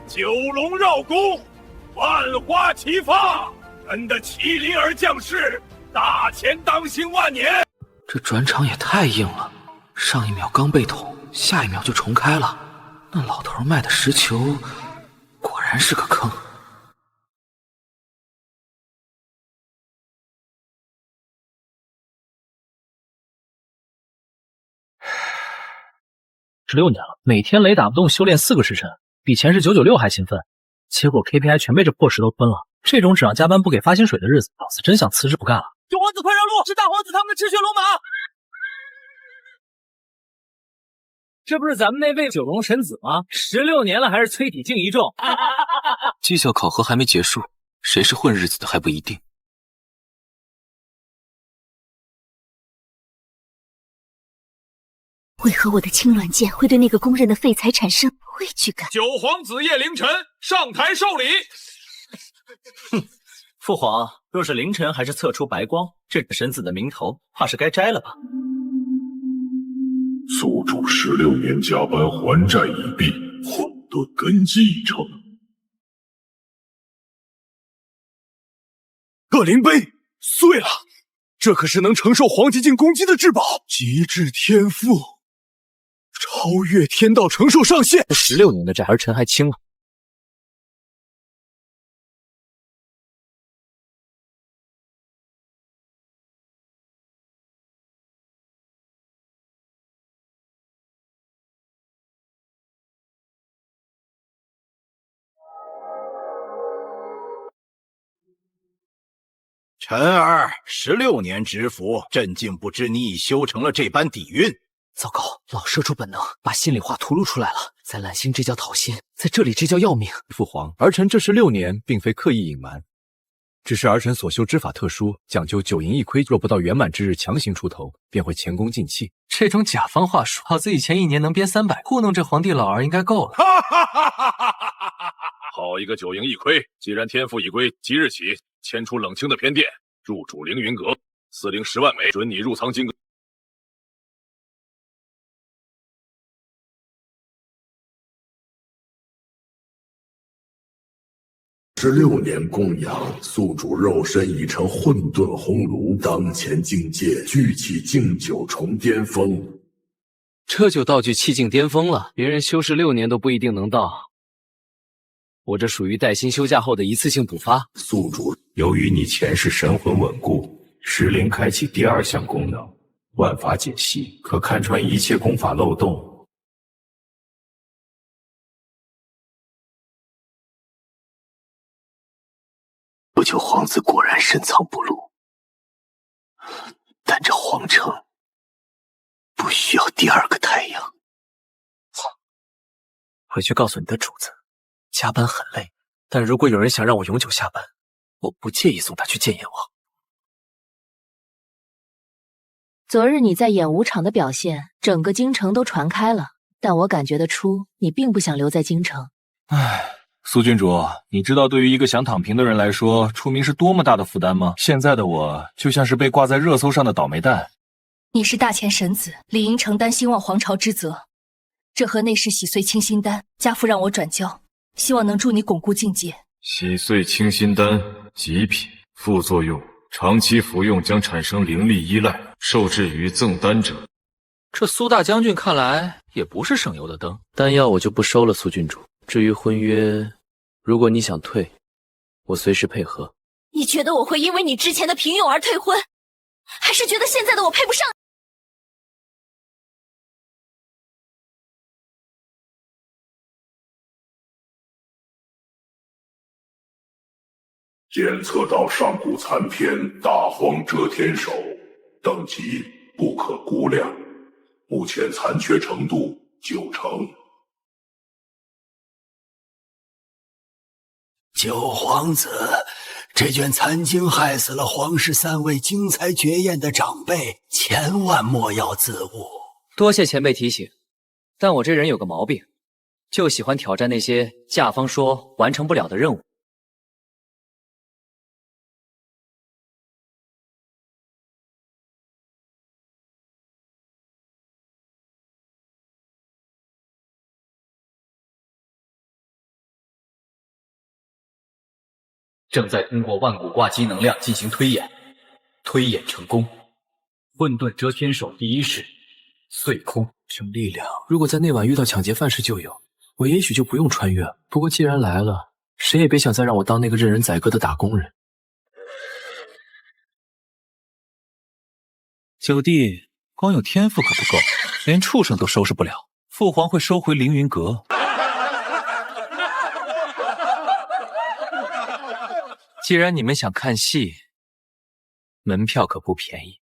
九龙绕弓，万花齐放，朕的麒麟儿将士大钱当兴万年。这转场也太硬了，上一秒刚被捅，下一秒就重开了。那老头卖的石球，果然是个坑。16年了，每天雷打不动修炼4个时辰，比前世996还勤奋，结果 KPI 全被这破石头吞了。这种只让加班不给发薪水的日子，老子真想辞职不干了。九皇子快让路，是大皇子他们的赤血龙马！这不是咱们那位九龙神子吗？16年了还是淬体境一重。绩效考核还没结束，谁是混日子的还不一定。为何我的青鸾剑会对那个公认的废材产生畏惧感？九皇子夜凌晨上台受礼。哼，父皇若是凌晨还是测出白光，这神子的名头怕是该摘了吧？宿主16年加班还债已毕，混沌根基已成。恶灵杯碎了，这可是能承受黄极境攻击的至宝，极致天赋，超越天道承受上限。16年的债，儿臣还轻了。臣儿16年执服，朕竟不知你已修成了这般底蕴。糟糕，老社畜本能把心里话吐露出来了。在揽星这叫讨薪，在这里这叫要命。父皇，儿臣这16年并非刻意隐瞒，只是儿臣所修之法特殊，讲究9盈1亏，若不到圆满之日强行出头，便会前功尽弃。这种甲方话术，老子以前1年能编300，糊弄这皇帝老儿应该够了。好一个9盈1亏！既然天赋已归，即日起迁出冷清的偏殿，入主凌云阁，司令10万枚，准你入藏金阁。16年供养，宿主肉身已成混沌烘炉，当前境界聚气敬酒重巅峰。这就道具气境巅峰了，别人修16年都不一定能到。我这属于带薪休假后的一次性补发。宿主，由于你前世神魂稳固，石灵开启第2项功能，万法解析，可看穿一切功法漏洞。不久皇子果然深藏不露，但这皇城不需要第2个太阳。回去告诉你的主子，加班很累，但如果有人想让我永久下班，我不介意送他去见阎王。昨日你在演武场的表现，整个京城都传开了，但我感觉得出你并不想留在京城。唉，苏郡主，你知道对于一个想躺平的人来说，出名是多么大的负担吗？现在的我就像是被挂在热搜上的倒霉蛋。你是大前神子，理应承担兴旺皇朝之责。这盒内侍洗髓清心丹，家父让我转交，希望能助你巩固境界。洗髓清心丹，极品，副作用：长期服用将产生灵力依赖，受制于赠丹者。这苏大将军看来也不是省油的灯，丹药我就不收了，苏郡主。至于婚约，如果你想退，我随时配合。你觉得我会因为你之前的平庸而退婚，还是觉得现在的我配不上？检测到上古残篇大荒遮天手，等级不可估量，目前残缺程度90%。九皇子，这卷残经害死了皇室3位精彩绝艳的长辈，千万莫要自误。多谢前辈提醒，但我这人有个毛病，就喜欢挑战那些甲方说完成不了的任务。正在通过万古挂机能量进行推演，推演成功。混沌遮天手第一式碎空。这种力量，如果在那晚遇到抢劫犯时就有，我也许就不用穿越了。不过既然来了，谁也别想再让我当那个任人宰割的打工人。九弟，光有天赋可不够，连畜生都收拾不了。父皇会收回凌云阁。既然你们想看戏，门票可不便宜。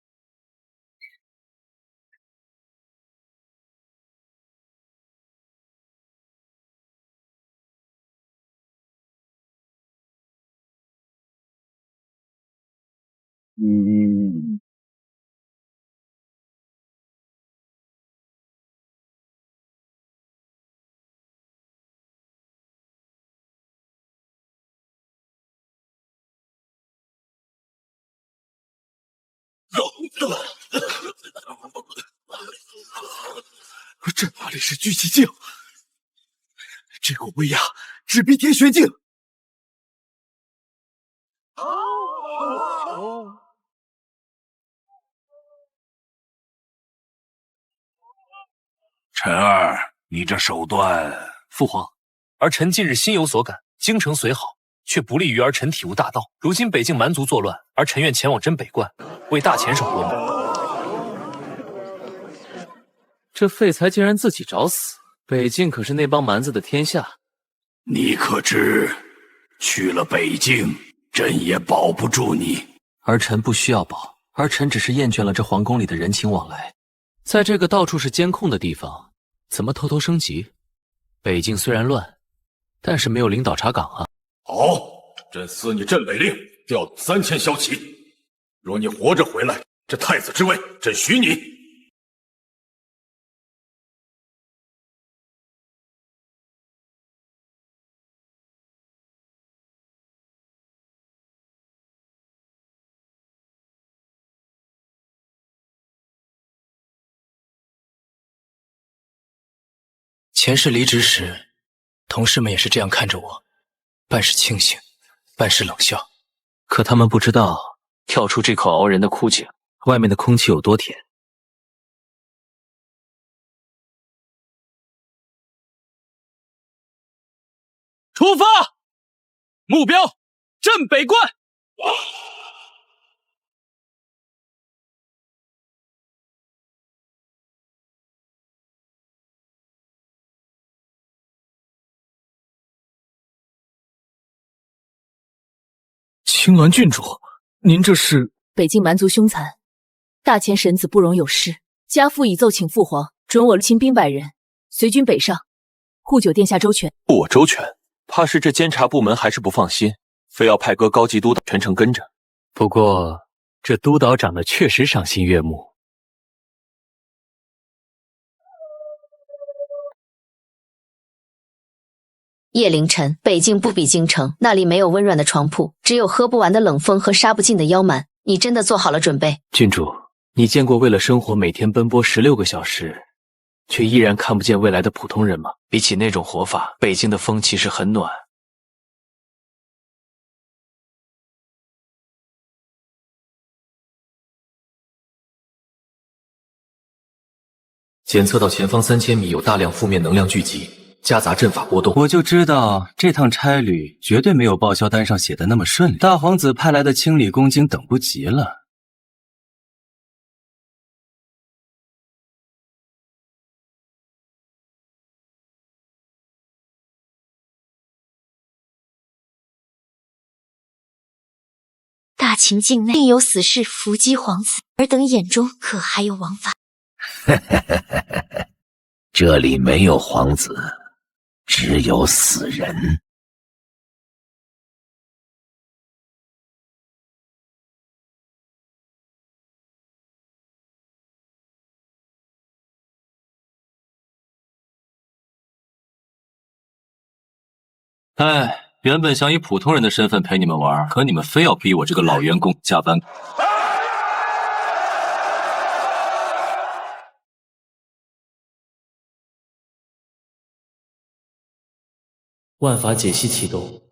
这哪里是聚气镜？这股威压直逼天玄境！陈儿，你这手段……父皇，儿臣近日心有所感，京城虽好，却不利于儿臣体悟大道。如今北境蛮族作乱，儿臣愿前往真北关，为大前手夺门。这废材竟然自己找死！北境可是那帮蛮子的天下，你可知，去了北境，朕也保不住你。儿臣不需要保，儿臣只是厌倦了这皇宫里的人情往来。在这个到处是监控的地方，怎么偷偷升级？北境虽然乱，但是没有领导查岗啊。好，朕赐你镇北令，调动3000骁骑。若你活着回来，这太子之位，朕许你。前世离职时，同事们也是这样看着我，半是庆幸，半是冷笑。可他们不知道，跳出这口熬人的枯井，外面的空气有多甜。出发！目标：镇北关。青鸾郡主，您这是？北境蛮族凶残，大前神子不容有失。家父已奏请父皇准我亲兵100人，随军北上，护九殿下周全。护我周全，怕是这监察部门还是不放心，非要派个高级督导全程跟着。不过这督导长得确实赏心悦目。夜凌晨，北境不比京城，那里没有温暖的床铺，只有喝不完的冷风和杀不尽的妖蛮。你真的做好了准备？郡主，你见过为了生活每天奔波16个小时，却依然看不见未来的普通人吗？比起那种活法，北京的风其实很暖。检测到前方3000米有大量负面能量聚集，夹杂阵法波动。我就知道这趟差旅绝对没有报销单上写的那么顺利。大皇子派来的清理工精等不及了。大秦境内定有死士伏击皇子，尔等眼中可还有王法？这里没有皇子，只有死人。哎，原本想以普通人的身份陪你们玩，可你们非要逼我这个老员工加班。万法解析启动。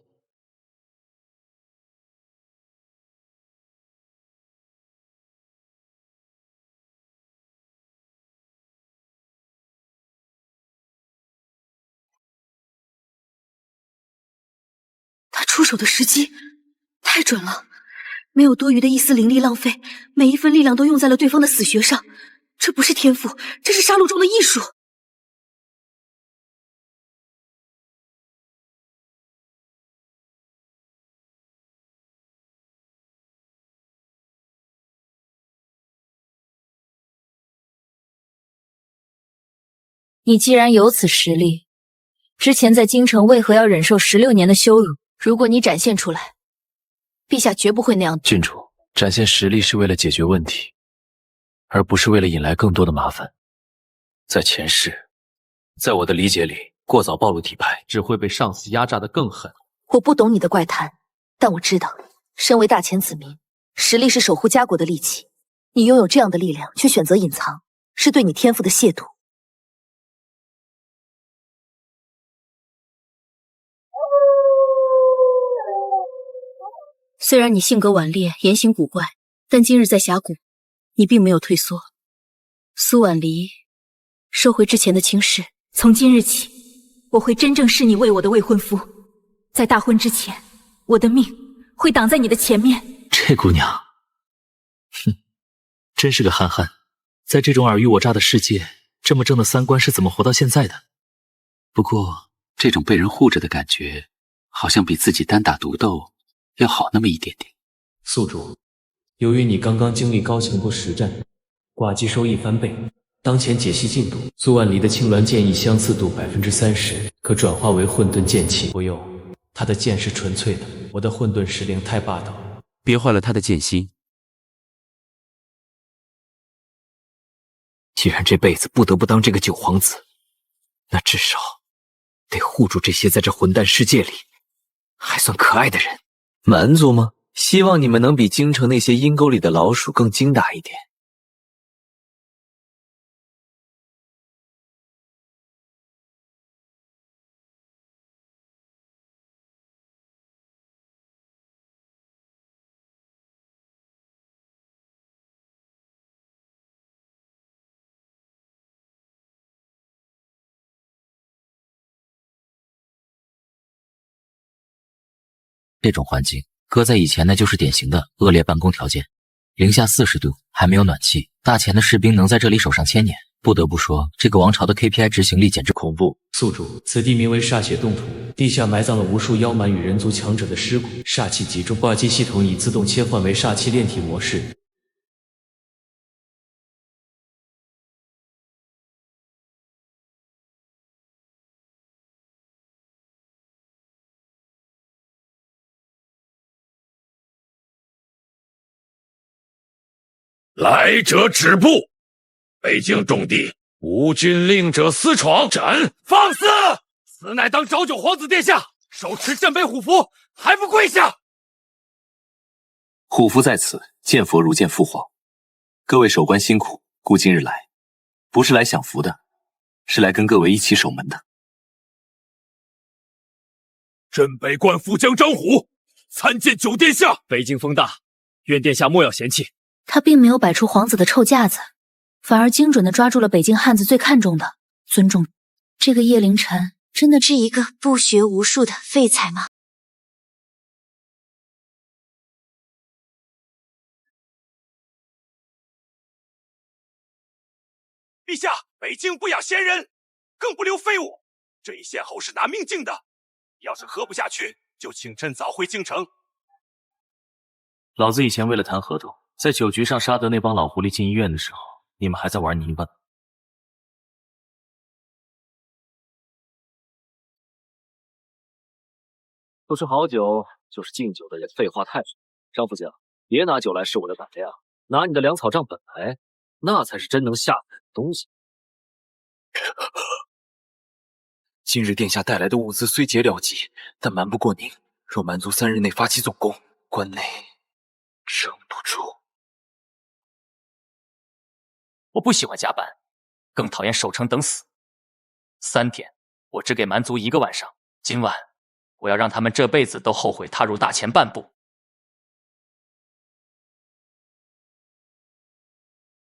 出手的时机太准了，没有多余的一丝灵力浪费，每一分力量都用在了对方的死穴上。这不是天赋，这是杀戮中的艺术。你既然有此实力，之前在京城为何要忍受16年的羞辱？如果你展现出来，陛下绝不会那样。郡主，展现实力是为了解决问题，而不是为了引来更多的麻烦。在前世，在我的理解里，过早暴露底牌只会被上司压榨得更狠。我不懂你的怪谈，但我知道，身为大前子民，实力是守护家国的利器。你拥有这样的力量，却选择隐藏，是对你天赋的亵渎。虽然你性格顽劣，言行古怪，但今日在峡谷，你并没有退缩。苏婉离，收回之前的轻视，从今日起，我会真正视你为我的未婚夫。在大婚之前，我的命会挡在你的前面。这姑娘，哼，真是个憨憨。在这种尔虞我诈的世界，这么正的三观是怎么活到现在的？不过，这种被人护着的感觉，好像比自己单打独斗要好那么一点点。宿主，由于你刚刚经历高强度实战，寡击收益翻倍。当前解析进度，苏婉离的青鸾剑意相似度30%，可转化为混沌剑气。不用，他的剑是纯粹的，我的混沌石灵太霸道，别坏了他的剑心。既然这辈子不得不当这个九皇子，那至少得护住这些在这混蛋世界里还算可爱的人。蛮族吗？希望你们能比京城那些阴沟里的老鼠更精打一点。这种环境搁在以前那就是典型的恶劣办公条件，零下40度，还没有暖气，大前的士兵能在这里守上1000年。不得不说，这个王朝的 KPI 执行力简直恐怖。宿主，此地名为歃血冻土，地下埋葬了无数妖蛮与人族强者的尸骨，煞气集中，挂机系统已自动切换为煞气炼体模式。来者止步！北京重地，无军令者私闯，斩！放肆！此乃当昭九皇子殿下，手持镇北虎符，还不跪下！虎符在此，见佛如见父皇。各位守官辛苦，故今日来，不是来享福的，是来跟各位一起守门的。镇北关副将张虎参见九殿下。北京风大，愿殿下莫要嫌弃。他并没有摆出皇子的臭架子，反而精准地抓住了北京汉子最看重的尊重。这个叶凌晨真的是一个不学无术的废材吗？陛下，北京不养闲人，更不留废物。这一献后是拿命敬的，要是喝不下去，就请朕早回京城。老子以前为了谈合同，在酒局上杀得那帮老狐狸进医院的时候，你们还在玩泥巴呢。不是好酒，就是敬酒的人废话太少。张副将，别拿酒来试我的胆量，拿你的粮草账本来，那才是真能下本的东西。今日殿下带来的物资虽捷了急，但瞒不过您。若蛮族3日内发起总攻，关内撑不住。我不喜欢加班，更讨厌守城等死。3天，我只给蛮族1个晚上。今晚，我要让他们这辈子都后悔踏入大前半步。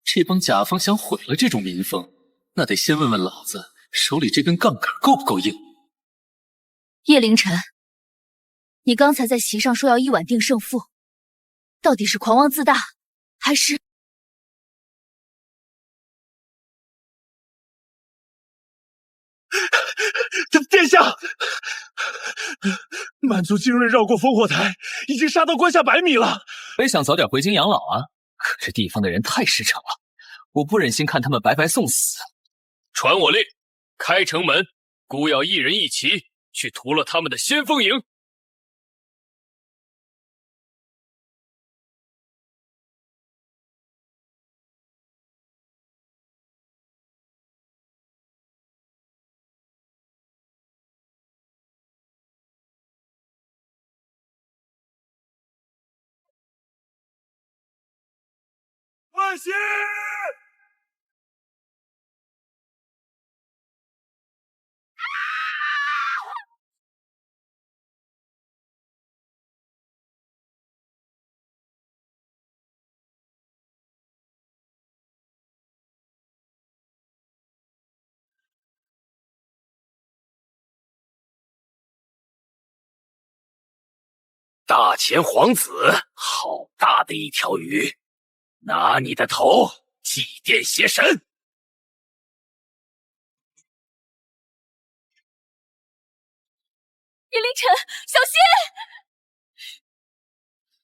这帮甲方想毁了这种民风，那得先问问老子手里这根杠杆够不够硬。叶凌晨，你刚才在席上说要一碗定胜负，到底是狂妄自大，还是……殿下，满族精锐绕过烽火台，已经杀到关下100米了。我也想早点回京养老啊，可这地方的人太实诚了，我不忍心看他们白白送死。传我令，开城门，孤要1人1骑去屠了他们的先锋营。万喜！大前皇子，好大的一条鱼！拿你的头祭奠邪神！叶凌晨，小心！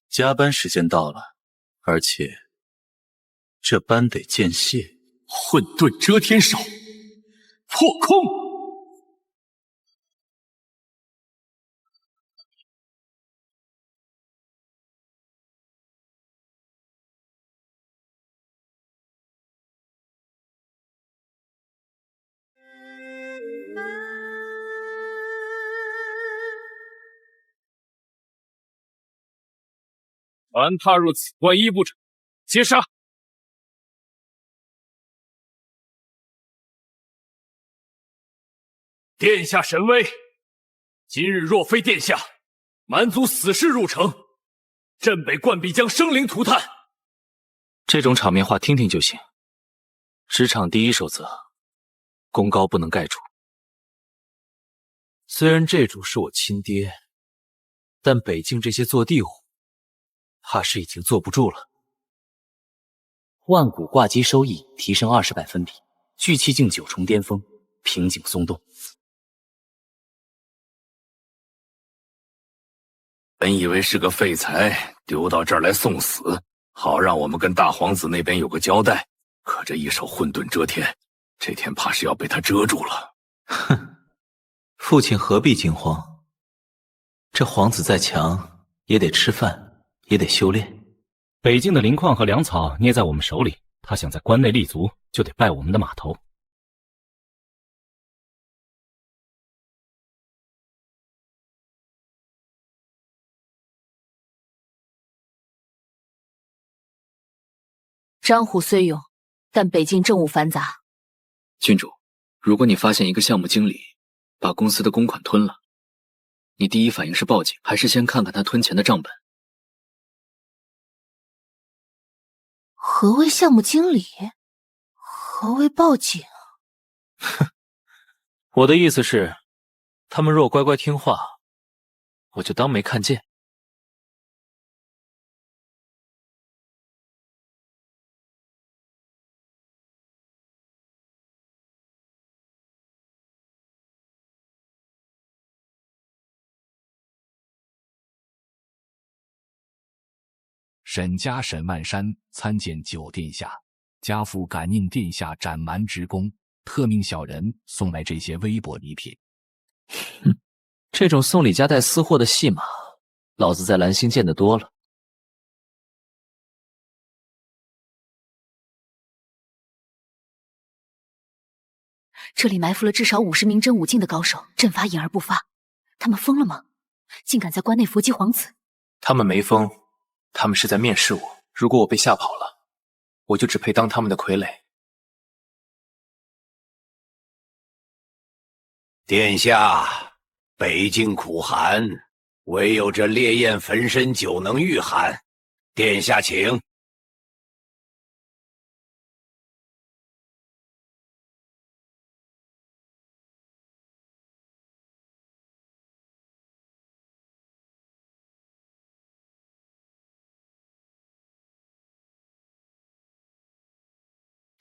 加班时间到了，而且这班得见血。混沌遮天手，破空！凡踏入此关1步者，皆杀！殿下神威，今日若非殿下，蛮族死士入城，朕北灌必将生灵涂炭。这种场面话听听就行。职场第一守则：功高不能盖主。虽然这主是我亲爹，但北境这些坐地虎，怕是已经坐不住了。万古挂机收益提升20百分比，聚气境9重巅峰，瓶颈松动。本以为是个废材，丢到这儿来送死，好让我们跟大皇子那边有个交代。可这一手混沌遮天，这天怕是要被他遮住了。哼，父亲何必惊慌？这皇子再强，也得吃饭，也得修炼。北境的灵矿和粮草捏在我们手里，他想在关内立足，就得拜我们的码头。张虎虽勇，但北境政务繁杂。郡主，如果你发现一个项目经理把公司的公款吞了，你第一反应是报警，还是先看看他吞钱的账本？何谓项目经理？何谓报警？哼，我的意思是，他们若乖乖听话，我就当没看见。沈家沈万山参见九殿下，家父感应殿下斩蛮之功，特命小人送来这些微薄礼品。哼，这种送礼夹带私货的戏码，老子在蓝星见得多了。这里埋伏了至少50名真武境的高手，阵法隐而不发。他们疯了吗？竟敢在关内伏击皇子？他们没疯，他们是在面试我。如果我被吓跑了，我就只配当他们的傀儡。殿下，北境苦寒，唯有这烈焰焚身酒能御寒。殿下请。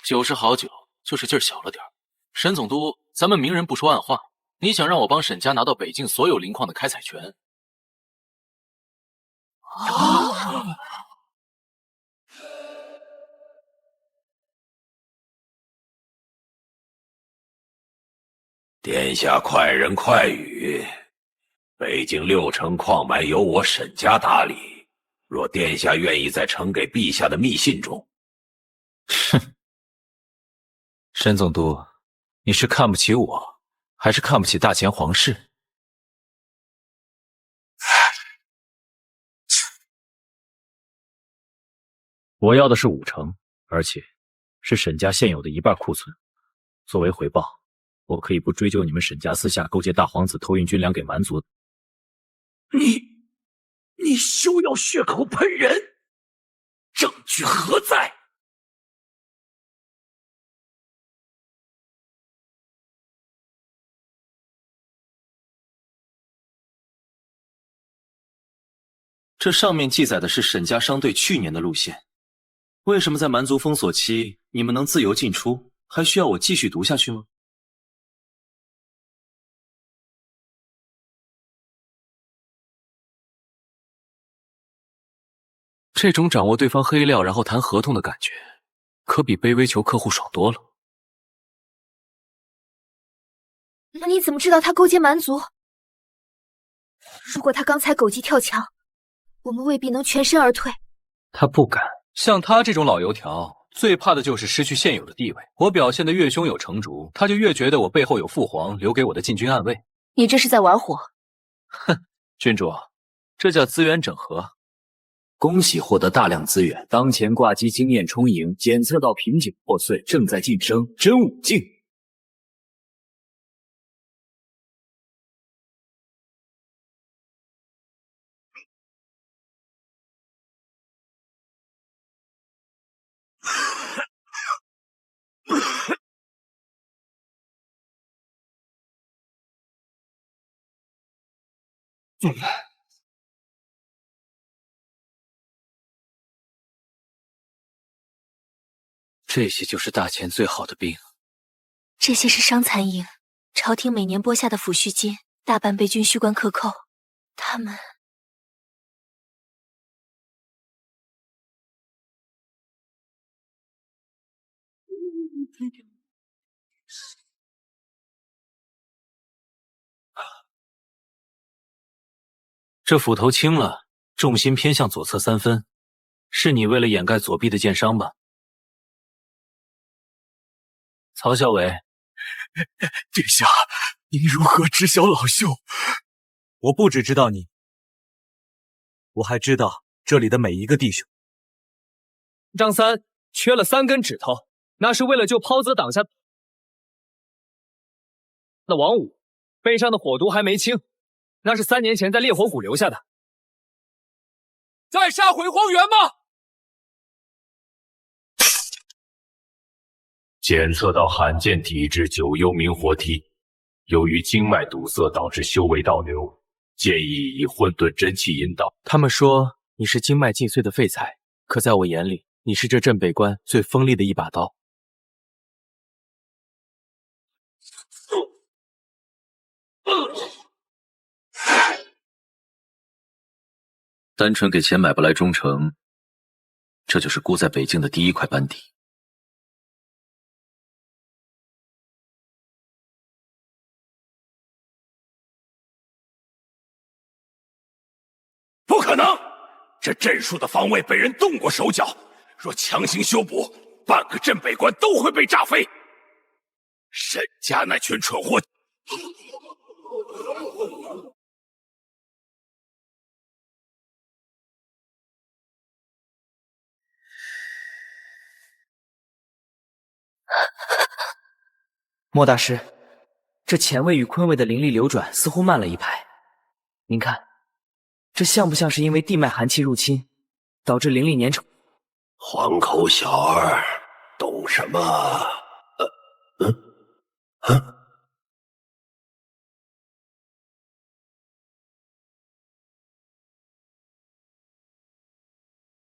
酒是好酒，就是劲儿小了点儿。沈总督，咱们明人不说暗话，你想让我帮沈家拿到北境所有灵矿的开采权？殿下快人快语，北境60%矿脉由我沈家打理。若殿下愿意在呈给陛下的密信中，哼，沈总督，你是看不起我，还是看不起大前皇室？我要的是50%，而且是沈家现有的1半库存。作为回报，我可以不追究你们沈家私下勾结大皇子偷运军粮给蛮族的。你休要血口喷人，证据何在？这上面记载的是沈家商队去年的路线，为什么在蛮族封锁期你们能自由进出，还需要我继续读下去吗？这种掌握对方黑料然后谈合同的感觉，可比卑微求客户爽多了。那你怎么知道他勾结蛮族？如果他刚才狗急跳墙，我们未必能全身而退。他不敢。像他这种老油条，最怕的就是失去现有的地位。我表现得越胸有成竹，他就越觉得我背后有父皇留给我的禁军暗卫。你这是在玩火。哼，君主，这叫资源整合。恭喜获得大量资源，当前挂机经验充盈，检测到瓶颈破碎，正在晋升真武境。这些就是大前最好的兵。这些是伤残营，朝廷每年拨下的抚恤金，大半被军需官克扣。他们这斧头轻了，重心偏向左侧3分，是你为了掩盖左臂的剑伤吧？曹校尉，殿下，您如何知晓老兄？我不只知道你，我还知道这里的每一个弟兄。张三缺了3根指头，那是为了救抛子挡下的王五，背上的火毒还没清，那是3年前在烈火谷留下的。在杀毁荒原吗？检测到罕见体质九幽冥火体，由于经脉堵塞导致修为倒流，建议以混沌真气引导。他们说你是经脉尽碎的废材，可在我眼里，你是这镇北关最锋利的一把刀。单纯给钱买不来忠诚，这就是孤在北境的第一块班底。不可能！这镇戍的防卫被人动过手脚，若强行修补，半个镇北关都会被炸飞。沈家那群蠢货！莫大师，这乾位与坤位的灵力流转似乎慢了一拍。您看，这像不像是因为地脉寒气入侵，导致灵力粘稠？黄口小儿，懂什么？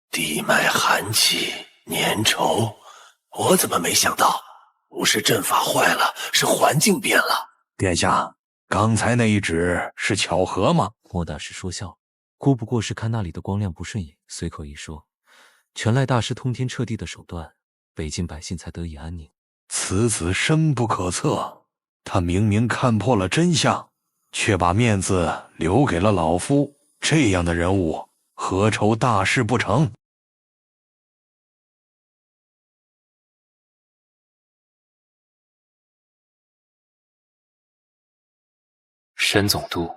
地脉寒气粘稠，我怎么没想到？不是阵法坏了，是环境变了。殿下，刚才那一指是巧合吗？莫大师说笑，姑不过是看那里的光亮不顺眼，随口一说，全赖大师通天彻地的手段，北境百姓才得以安宁。此子深不可测，他明明看破了真相，却把面子留给了老夫。这样的人物，何愁大事不成？沈总督，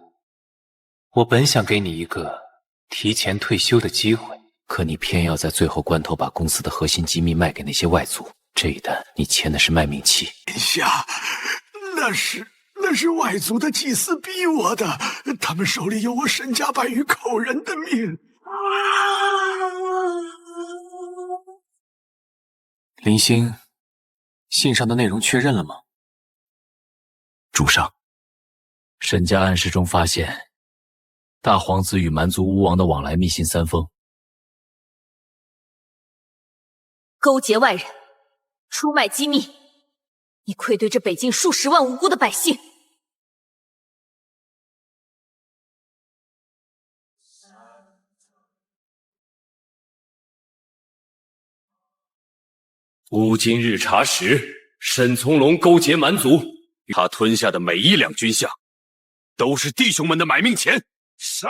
我本想给你一个提前退休的机会，可你偏要在最后关头把公司的核心机密卖给那些外族，这一单你签的是卖命契。殿下，那是外族的祭司逼我的，他们手里有我沈家百余口人的命。林星，信上的内容确认了吗？主上，沈家暗室中发现大皇子与蛮族巫王的往来密信3封，勾结外人，出卖机密，你愧对这北境数十万无辜的百姓。吾今日查实，沈从龙勾结蛮族，他吞下的每1两军饷，都是弟兄们的买命钱。杀！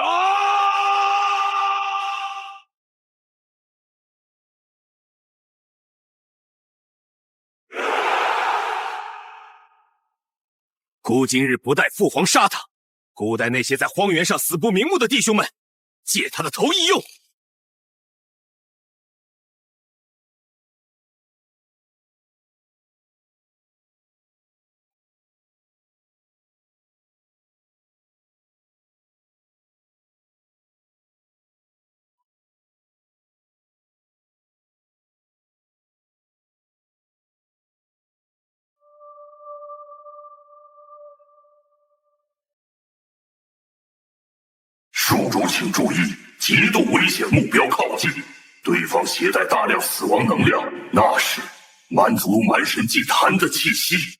孤今日不待父皇杀他，孤待那些在荒原上死不瞑目的弟兄们，借他的头一用。蜀主请注意，极度危险目标靠近，对方携带大量死亡能量，那是蛮族蛮神祭坛的气息。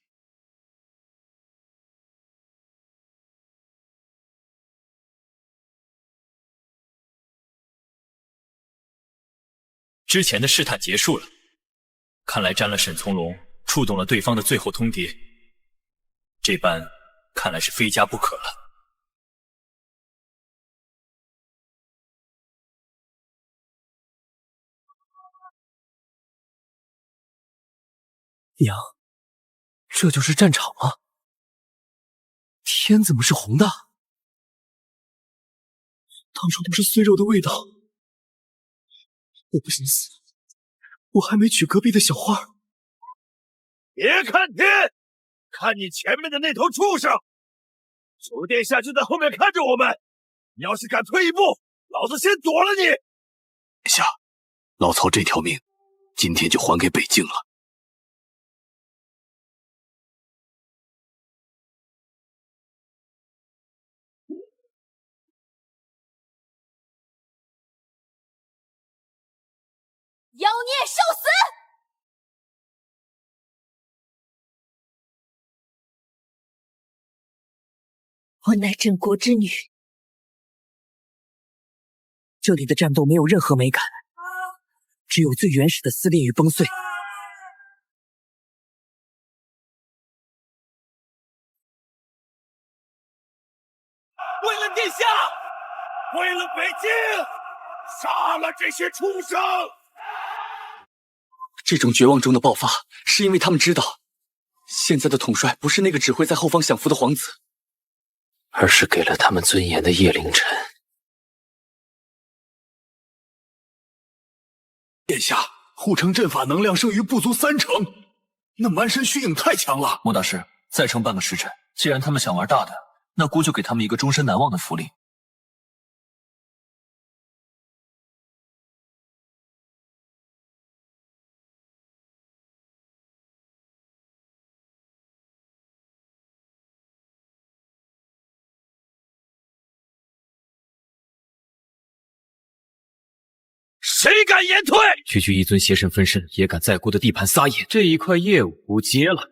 之前的试探结束了，看来沾了沈从龙，触动了对方的最后通牒，这般看来是非加不可了。娘，这就是战场吗？天怎么是红的？到处都是碎肉的味道。我不想死，我还没娶隔壁的小花。别看天，看你前面的那头畜生！主殿下就在后面看着我们，你要是敢退一步，老子先躲了你！殿下，老曹这条命，今天就还给北境了。妖孽受死！我乃镇国之女，这里的战斗没有任何美感，只有最原始的撕裂与崩碎。为了殿下，为了北京，杀了这些畜生！这种绝望中的爆发，是因为他们知道，现在的统帅不是那个只会在后方享福的皇子，而是给了他们尊严的叶凌晨。殿下，护城阵法能量剩余不足30%，那蛮神虚影太强了。莫大师，再撑半个时辰，既然他们想玩大的，那姑就给他们一个终身难忘的福利。谁敢言退？区区一尊邪神分身，也敢在姑的地盘撒野，这一块业务不接了。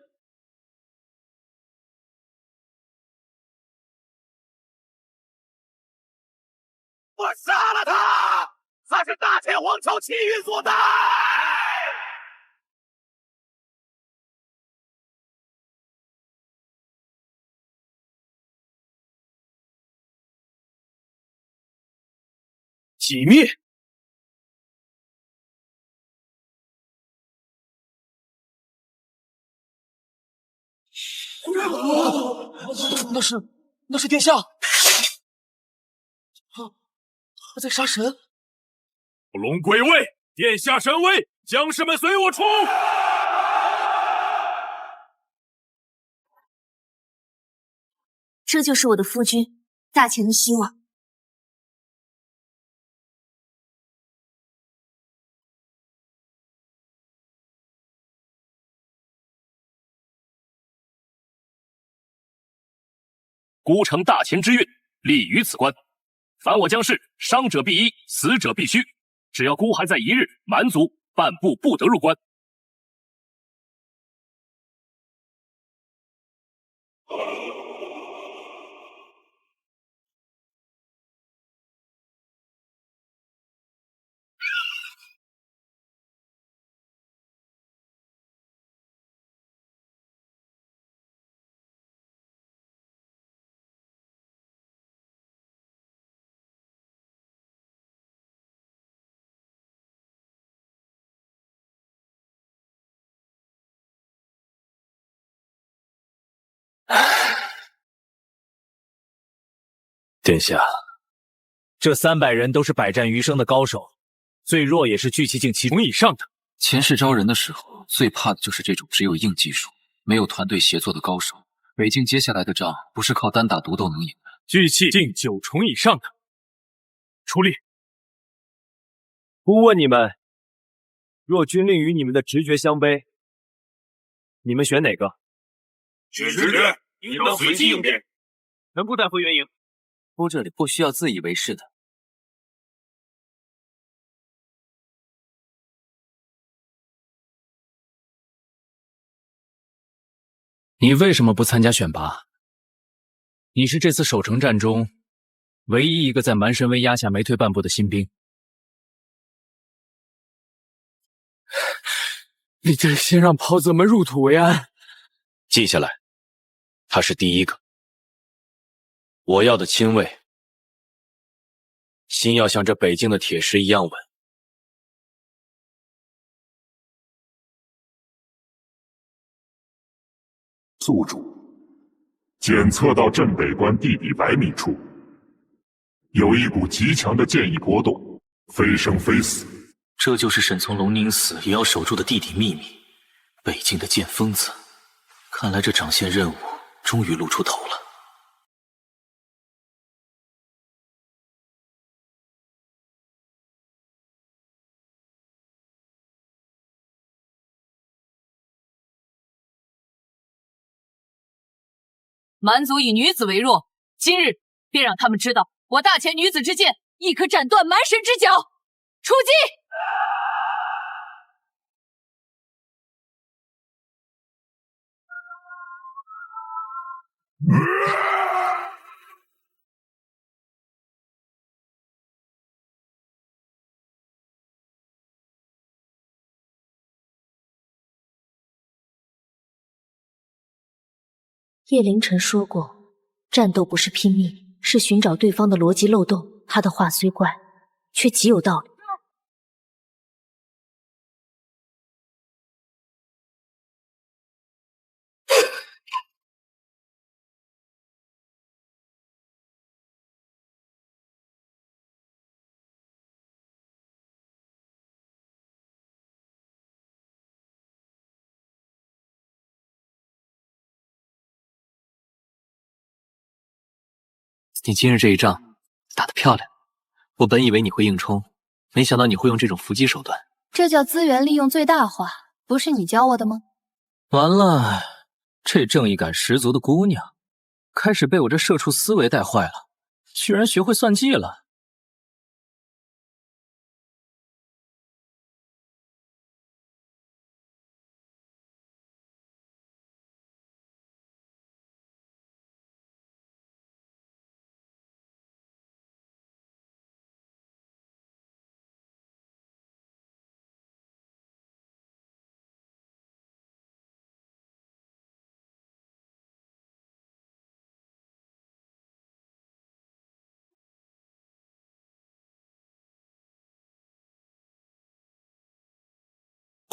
我杀了他！他是大千王朝气运所在。击灭！那是殿下，他在杀神。龙归位，殿下神威，将士们随我冲！这就是我的夫君，大钱的希望。孤城大钱之运，立于此关。凡我将士，伤者必医，死者必须。只要孤还在一日，蛮族半步不得入关。殿下，这300人都是百战余生的高手，最弱也是聚气境7重以上的。前世招人的时候，最怕的就是这种只有硬技术，没有团队协作的高手。北境接下来的仗，不是靠单打独斗能赢的。聚气境9重以上的，出力！不问你们，若军令与你们的直觉相悖，你们选哪个？选直觉，应当随机应变。全部带回原营。姑这里不需要自以为是的。你为什么不参加选拔？你是这次守城战中唯一一个在蛮神威压下没退半步的新兵。你得先让袍泽们入土为安。记下来，他是第一个。我要的亲卫，心要像这北境的铁石一样稳。宿主，检测到镇北关地底100米处，有一股极强的剑意波动，非生非死。这就是沈从龙宁死也要守住的地底秘密。北境的剑疯子，看来这长线任务终于露出头了。蛮族以女子为弱，今日便让他们知道，我大钱女子之剑亦可斩断蛮神之脚。出击！叶凌晨说过，战斗不是拼命，是寻找对方的逻辑漏洞。他的话虽怪，却极有道理。你今日这一仗打得漂亮，我本以为你会硬冲，没想到你会用这种伏击手段。这叫资源利用最大化，不是你教我的吗？完了，这正义感十足的姑娘，开始被我这社畜思维带坏了，居然学会算计了。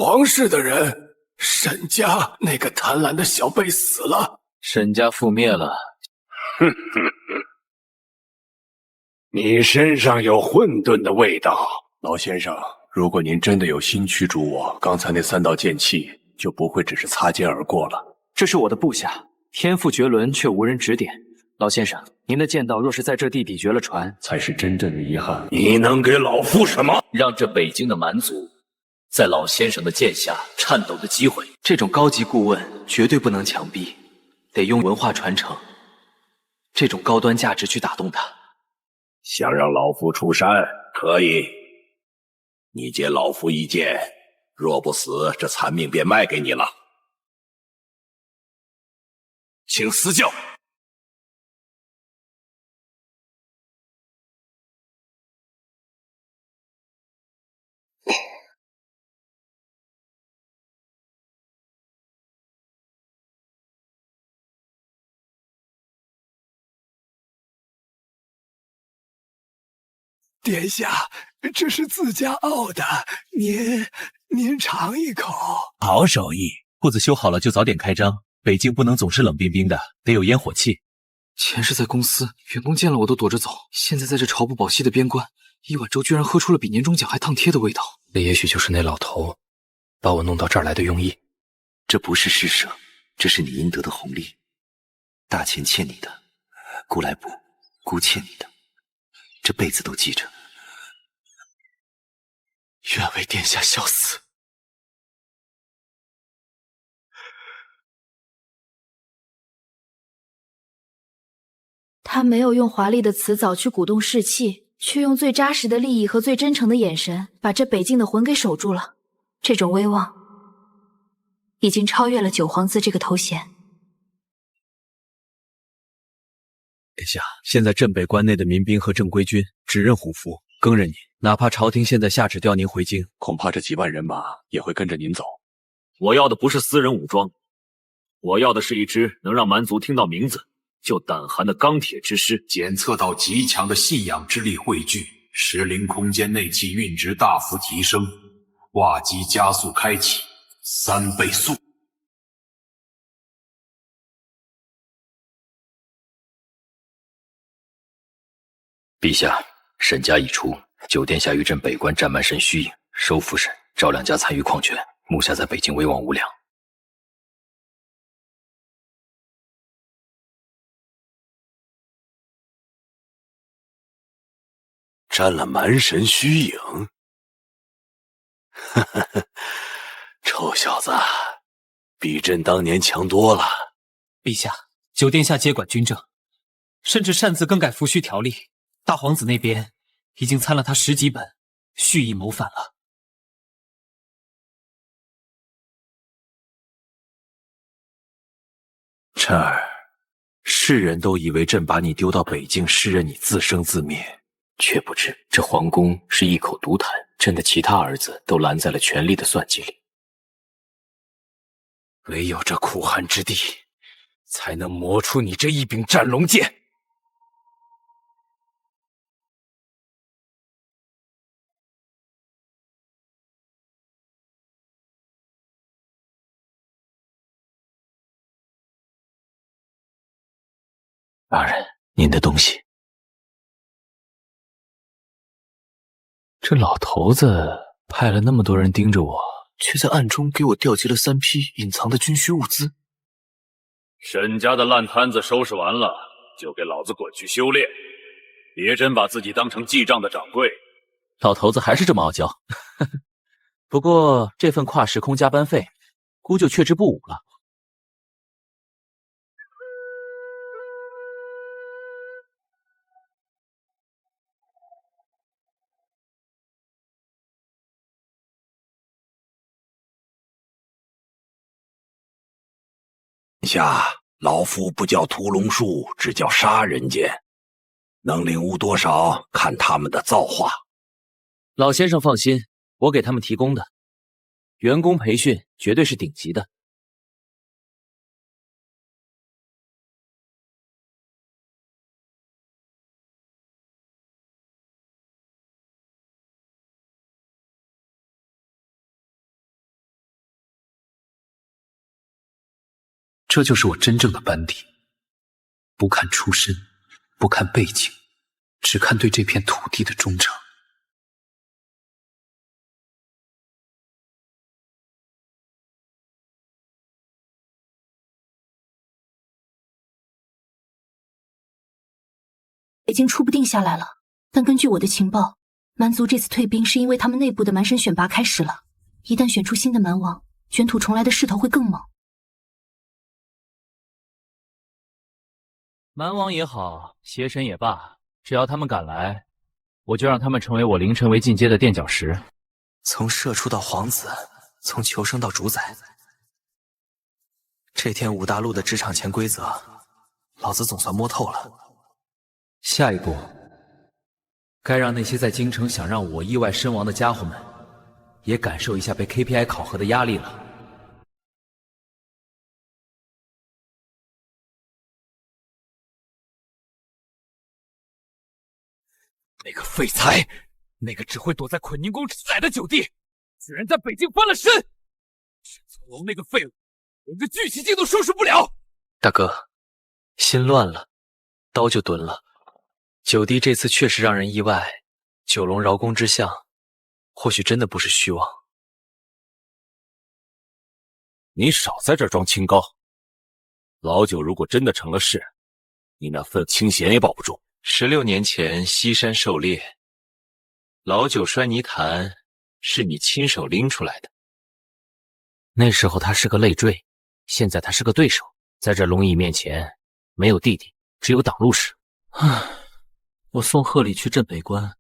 皇室的人，沈家那个贪婪的小辈死了，沈家覆灭了。哼哼哼，你身上有混沌的味道。老先生，如果您真的有心驱逐我，刚才那3道剑气就不会只是擦肩而过了。这是我的部下，天赋绝伦却无人指点。老先生，您的剑道若是在这地底绝了传，才是真正的遗憾。你能给老夫什么？让这北京的蛮族在老先生的剑下颤抖的机会。这种高级顾问绝对不能强逼，得用文化传承这种高端价值去打动他。想让老夫出山，可以。你接老夫一剑，若不死，这残命便卖给你了。请私教。殿下，这是自家熬的，您尝一口。好手艺，铺子修好了就早点开张。北京不能总是冷冰冰的，得有烟火气。前世在公司，员工见了我都躲着走，现在在这朝不保夕的边关，一碗粥居然喝出了比年终奖还烫贴的味道。这也许就是那老头把我弄到这儿来的用意。这不是施舍，这是你应得的红利。大钱欠你的，姑来补；姑欠你的，这辈子都记着。愿为殿下笑死。他没有用华丽的辞藻去鼓动士气，却用最扎实的利益和最真诚的眼神，把这北境的魂给守住了。这种威望，已经超越了九皇子这个头衔。殿下，现在镇北关内的民兵和正规军只认虎符，更认您。哪怕朝廷现在下旨调您回京，恐怕这几万人马也会跟着您走。我要的不是私人武装，我要的是一支能让蛮族听到名字就胆寒的钢铁之师。检测到极强的信仰之力汇聚，石灵空间内气运值大幅提升，化机加速开启，3倍速。陛下，沈家已出，九殿下于镇北关战蛮神虚影，收复神、赵两家参与矿权，目下在北京威望无两。沾了蛮神虚影，臭小子，比朕当年强多了。陛下，九殿下接管军政，甚至擅自更改符序条例。大皇子那边已经参了他10几本，蓄意谋反了。晨儿，世人都以为朕把你丢到北境，是任你自生自灭，却不知这皇宫是一口独坛，朕的其他儿子都拦在了权力的算计里。唯有这苦寒之地，才能磨出你这一柄战龙剑。大人，您的东西。这老头子派了那么多人盯着我，却在暗中给我调集了3批隐藏的军需物资。沈家的烂摊子收拾完了，就给老子滚去修炼，别真把自己当成记账的掌柜。老头子还是这么傲娇，不过这份跨时空加班费，姑就却之不武了。下老夫不叫屠龙术，只叫杀人剑，能领悟多少，看他们的造化。老先生放心，我给他们提供的员工培训绝对是顶级的。这就是我真正的班底，不看出身，不看背景，只看对这片土地的忠诚。北京初步定下来了，但根据我的情报，蛮族这次退兵是因为他们内部的蛮神选拔开始了。一旦选出新的蛮王，卷土重来的势头会更猛。蛮王也好，邪神也罢，只要他们敢来，我就让他们成为我凌晨为进阶的垫脚石。从社畜到皇子，从求生到主宰，这天武大陆的职场潜规则，老子总算摸透了。下一步，该让那些在京城想让我意外身亡的家伙们，也感受一下被 KPI 考核的压力了。那个废材，那个只会躲在捆宁宫吃奶的九弟，居然在北京翻了身！沈从容那个废物，连个聚气镜都收拾不了！大哥，心乱了，刀就蹲了。九弟这次确实让人意外，九龙饶宫之相，或许真的不是虚妄。你少在这装清高，老九如果真的成了事，你那份清闲也保不住。16年前西山狩猎，老九摔泥潭是你亲手拎出来的。那时候他是个累赘，现在他是个对手，在这龙椅面前，没有弟弟，只有挡路石。唉，我送贺礼去镇北关，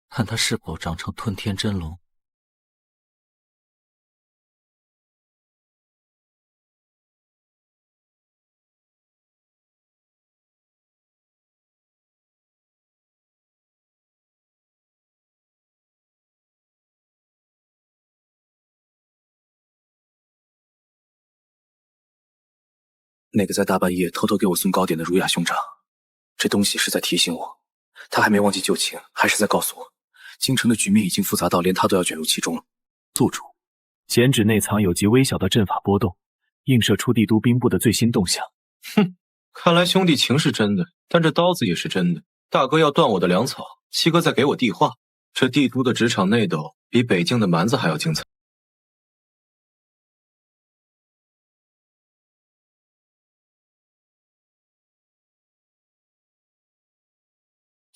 看他是否长成吞天真龙。那个在大半夜偷偷给我送糕点的儒雅兄长，这东西是在提醒我，他还没忘记旧情，还是在告诉我，京城的局面已经复杂到连他都要卷入其中了。宿主，剪纸内藏有极微小的阵法波动，映射出帝都兵部的最新动向。哼，看来兄弟情是真的，但这刀子也是真的。大哥要断我的粮草，七哥再给我地话，这帝都的职场内斗比北境的蛮子还要精彩。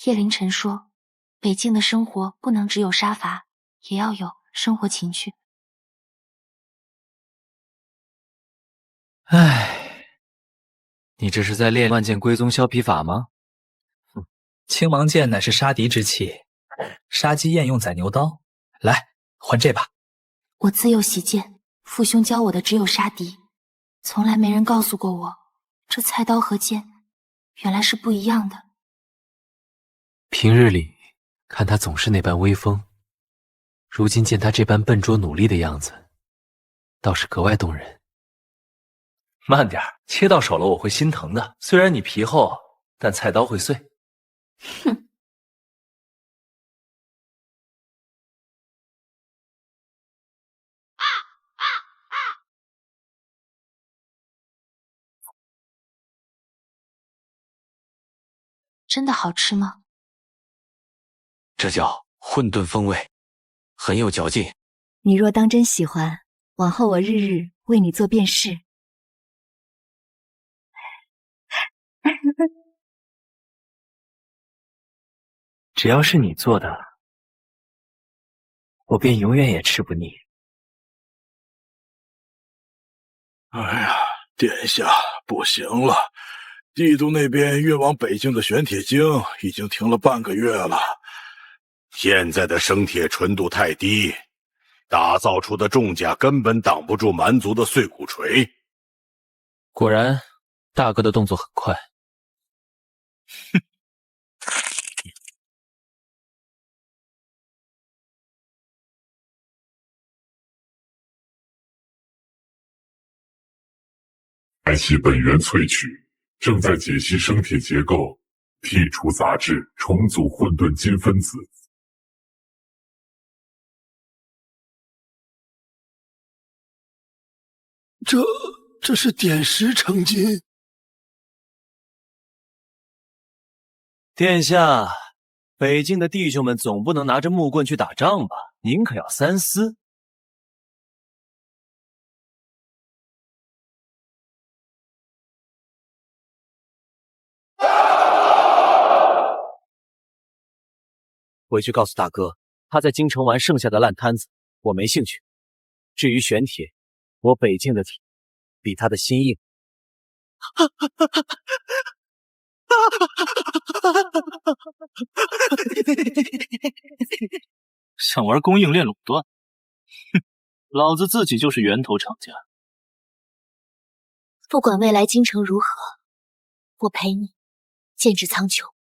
叶凌晨说，北境的生活不能只有杀伐，也要有生活情趣。唉，你这是在练万剑归宗削皮法吗？青芒剑乃是杀敌之器，杀鸡焉用宰牛刀。来，换这把。我自幼习剑，父兄教我的只有杀敌，从来没人告诉过我，这菜刀和剑原来是不一样的。平日里看他总是那般威风，如今见他这般笨拙努力的样子，倒是格外动人。慢点，切到手了我会心疼的。虽然你皮厚，但菜刀会碎。哼。真的好吃吗？这叫混沌风味，很有嚼劲。你若当真喜欢，往后我日日为你做便是。只要是你做的，我便永远也吃不腻。哎呀，殿下，不行了，帝都那边运往北境的玄铁晶已经停了半个月了。现在的生铁纯度太低，打造出的重甲根本挡不住蛮族的碎骨锤。果然，大哥的动作很快。哼。开启本源萃取，正在解析生铁结构，剔除杂质，重组混沌金分子。这是点石成金。殿下，北境的弟兄们总不能拿着木棍去打仗吧？您可要三思。回去告诉大哥，他在京城玩剩下的烂摊子，我没兴趣。至于玄铁，我北境的铁比他的心硬。想玩供应链垄断？哼，老子自己就是源头厂家。不管未来京城如何，我陪你剑指苍穹。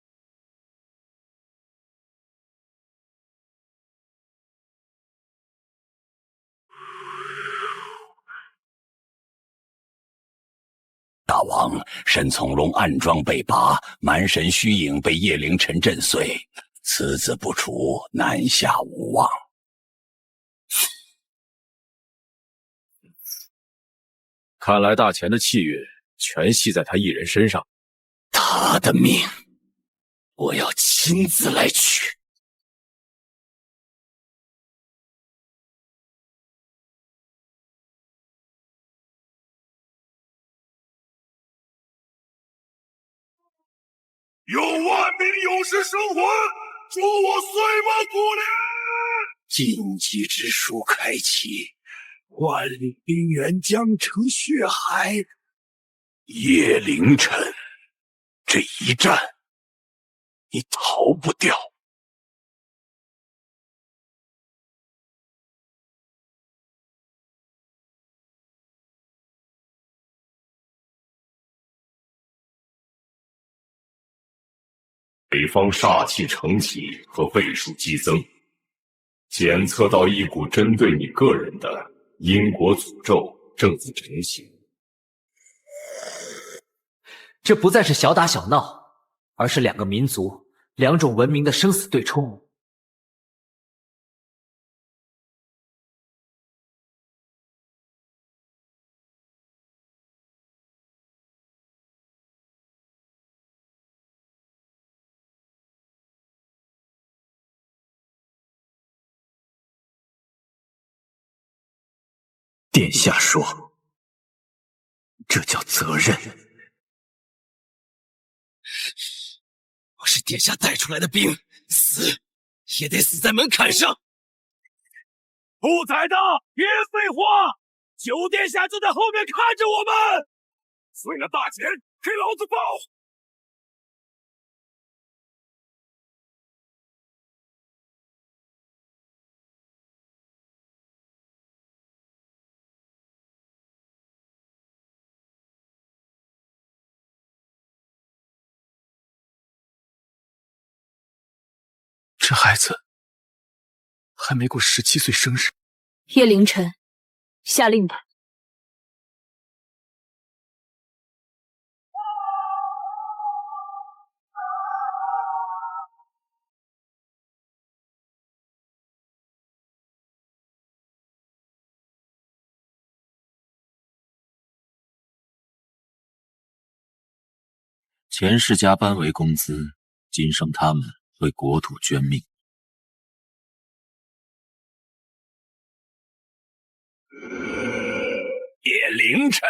大王，沈从容暗桩被拔，蛮神虚影被叶凌尘震碎，此子不除，南下无望。看来大钱的气运全系在他一人身上。他的命，我要亲自来取。有万名勇士生还，助我碎梦古灵！禁忌之书开启，万里冰原将成血海。叶凌尘，这一战，你逃不掉。北方煞气承起和倍数激增，检测到一股针对你个人的因果诅咒正在成型。这不再是小打小闹，而是两个民族、两种文明的生死对冲。殿下说，这叫责任。我是殿下带出来的兵，死也得死在门槛上。不宰的，别废话！九殿下就在后面看着我们。碎了大钱，给老子报！这孩子还没过17岁生日。叶凌尘，下令吧。前世加班为工资，今生他们为国土捐命。叶凌尘，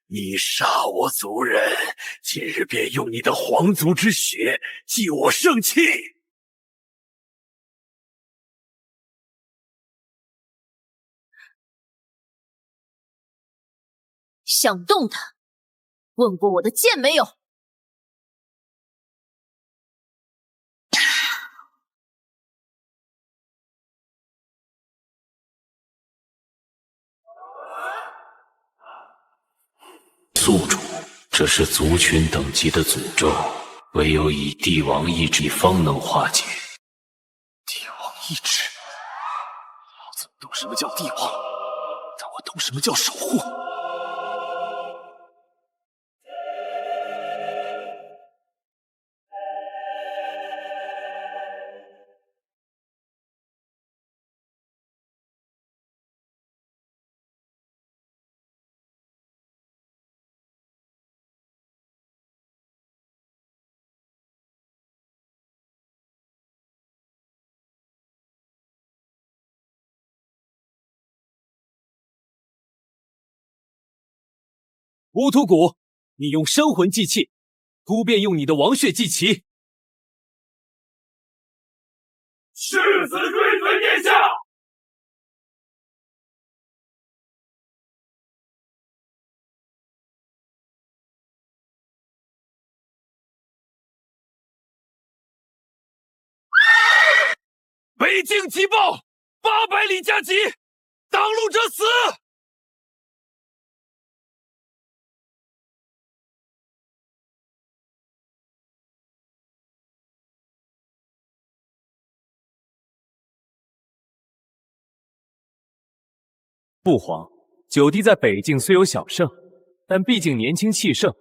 你杀我族人，今日便用你的皇族之血祭我圣器。想动他，问过我的剑没有？宿主，这是族群等级的诅咒，唯有以帝王意志方能化解。帝王意志，老子不懂什么叫帝王，但我懂什么叫守护。乌图古，你用生魂祭气，孤便用你的王血祭旗。誓死追随殿下！北境急报，800里加急，挡路者死！父皇，九弟在北境虽有小胜，但毕竟年轻气盛，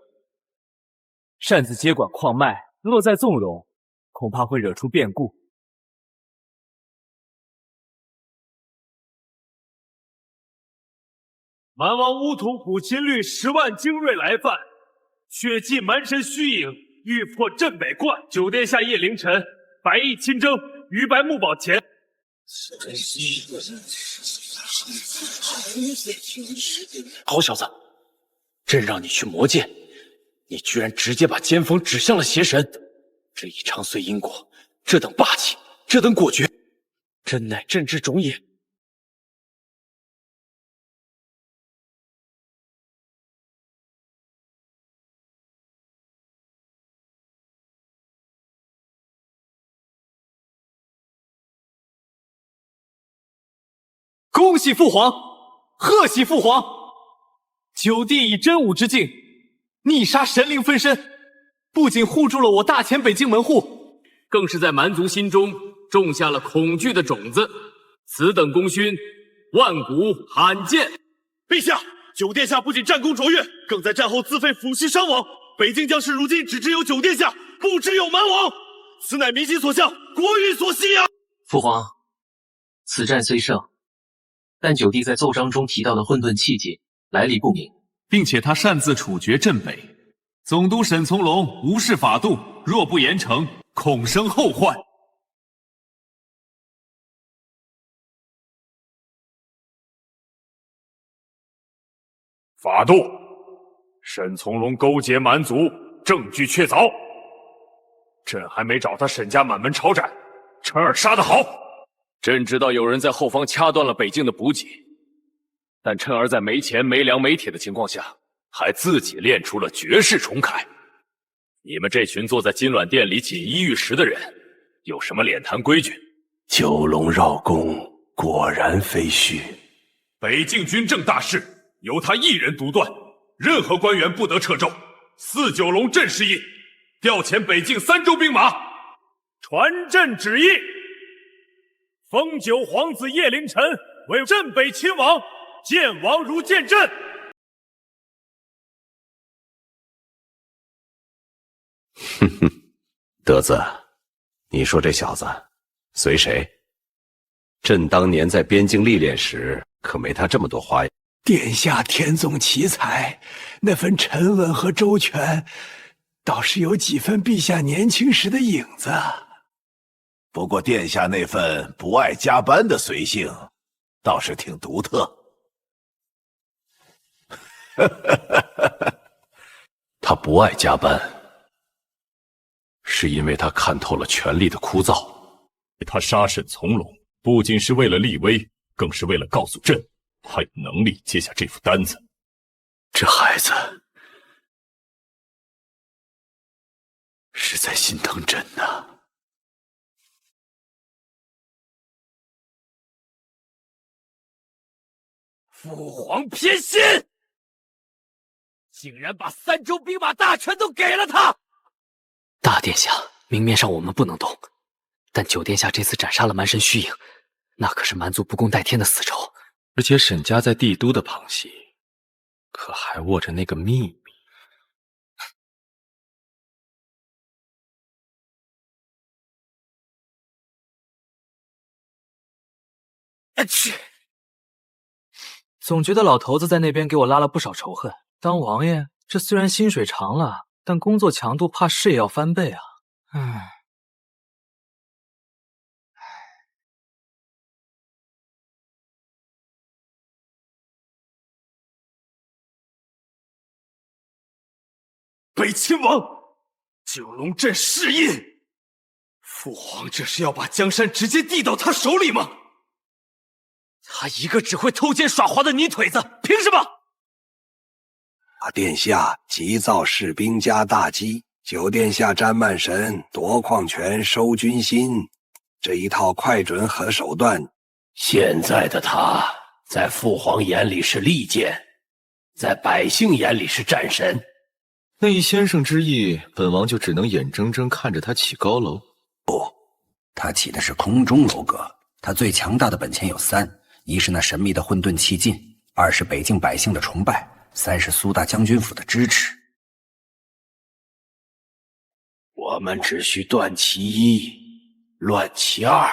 擅自接管矿脉，乐在纵容，恐怕会惹出变故。蛮王乌图古侵略10万精锐来犯，血祭蛮神虚影，欲破镇北关。九殿下夜凌晨，白翼亲征，于白木堡前。好小子，朕让你去魔界，你居然直接把尖锋指向了邪神，这一唱碎因果，这等霸气，这等果决，真乃朕之种也。恭喜父皇，贺喜父皇！九弟以真武之境逆杀神灵分身，不仅护住了我大前北境门户，更是在蛮族心中种下了恐惧的种子。此等功勋，万古罕见。陛下，九殿下不仅战功卓越，更在战后自废抚恤伤亡。北境将士如今只知有九殿下，不知有蛮王，此乃民心所向，国运所系啊！父皇，此战虽胜，但九弟在奏章中提到的混沌气节来历不明，并且他擅自处决镇北总督沈从容无视法度，若不严惩，恐生后患。法度，沈从容勾结蛮族，证据确凿。朕还没找他沈家满门抄斩，陈儿杀得好。朕知道有人在后方掐断了北境的补给，但趁儿在没钱、没粮、没铁的情况下，还自己练出了绝世重铠。你们这群坐在金銮殿里锦衣玉食的人，有什么脸谈规矩？九龙绕弓，果然非虚。北境军政大事由他一人独断，任何官员不得掣肘。4九龙镇示意，调遣北境3州兵马，传朕旨意。封九皇子叶凌晨为镇北亲王，见王如见朕。哼哼，德子，你说这小子随谁？朕当年在边境历练时，可没他这么多花样。殿下天纵奇才，那份沉稳和周全，倒是有几分陛下年轻时的影子。不过殿下那份不爱加班的随性，倒是挺独特。他不爱加班，是因为他看透了权力的枯燥。他杀沈从容，不仅是为了立威，更是为了告诉朕，他有能力接下这副单子。这孩子是在心疼朕呐。父皇偏心，竟然把3州兵马大权都给了他。大殿下，明面上我们不能动，但九殿下这次斩杀了蛮神虚影，那可是蛮族不共戴天的死仇。而且沈家在帝都的旁系，可还握着那个秘密。去！总觉得老头子在那边给我拉了不少仇恨。当王爷，这虽然薪水长了，但工作强度怕是也要翻倍啊。北亲王，九龙镇世印。父皇这是要把江山直接递到他手里吗？他一个只会偷奸耍滑的泥腿子，凭什么？殿下急造士兵加大计，九殿下沾慢神，夺矿权，收军心，这一套快准狠手段。现在的他，在父皇眼里是利剑，在百姓眼里是战神。那依先生之意，本王就只能眼睁睁看着他起高楼。他起的是空中楼阁，他最强大的本钱有3：一是那神秘的混沌气劲；2是北境百姓的崇拜；3是苏大将军府的支持。我们只需断其一，乱其2，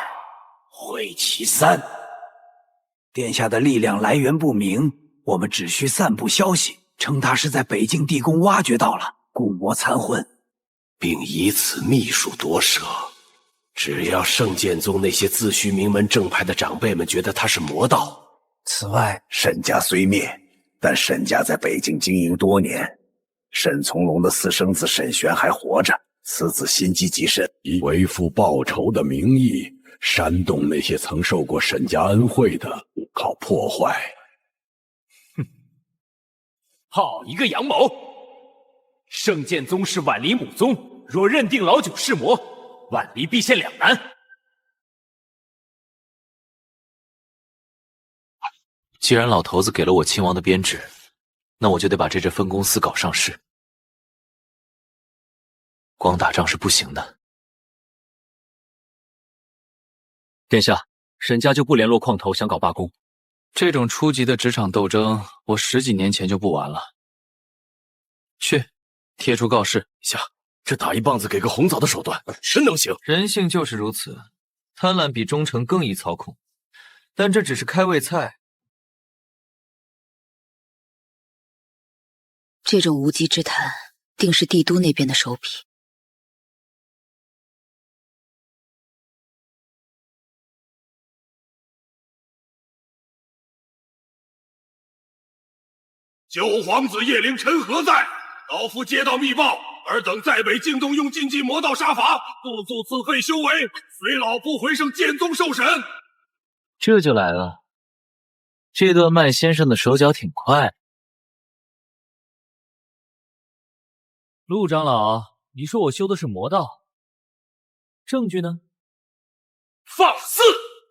毁其3。殿下的力量来源不明，我们只需散布消息，称他是在北境地宫挖掘到了，故魔残魂，并以此秘术夺舍。只要圣剑宗那些自诩名门正派的长辈们觉得他是魔道。此外，沈家虽灭，但沈家在北境经营多年，沈从龙的私生子沈玄还活着，此子心机极深，以为父报仇的名义，煽动那些曾受过沈家恩惠的，靠破坏。好一个阳谋！圣剑宗是婉离母宗，若认定老九是魔，婉离必陷两难。既然老头子给了我亲王的编制，那我就得把这支分公司搞上市。光打仗是不行的。殿下，沈家就不联络矿头，想搞罢工。这种初级的职场斗争，我10几年前就不玩了。去，贴出告示。下，这打一棒子给个红枣的手段，真能行。人性就是如此，贪婪比忠诚更易操控。但这只是开胃菜。这种无稽之谈，定是帝都那边的手笔。九皇子叶凌晨何在？老夫接到密报，尔等在北京东用禁忌魔道杀伐，不足自废修为，随老夫回圣剑宗受审。这就来了，这段麦先生的手脚挺快。陆长老，你说我修的是魔道，证据呢？放肆！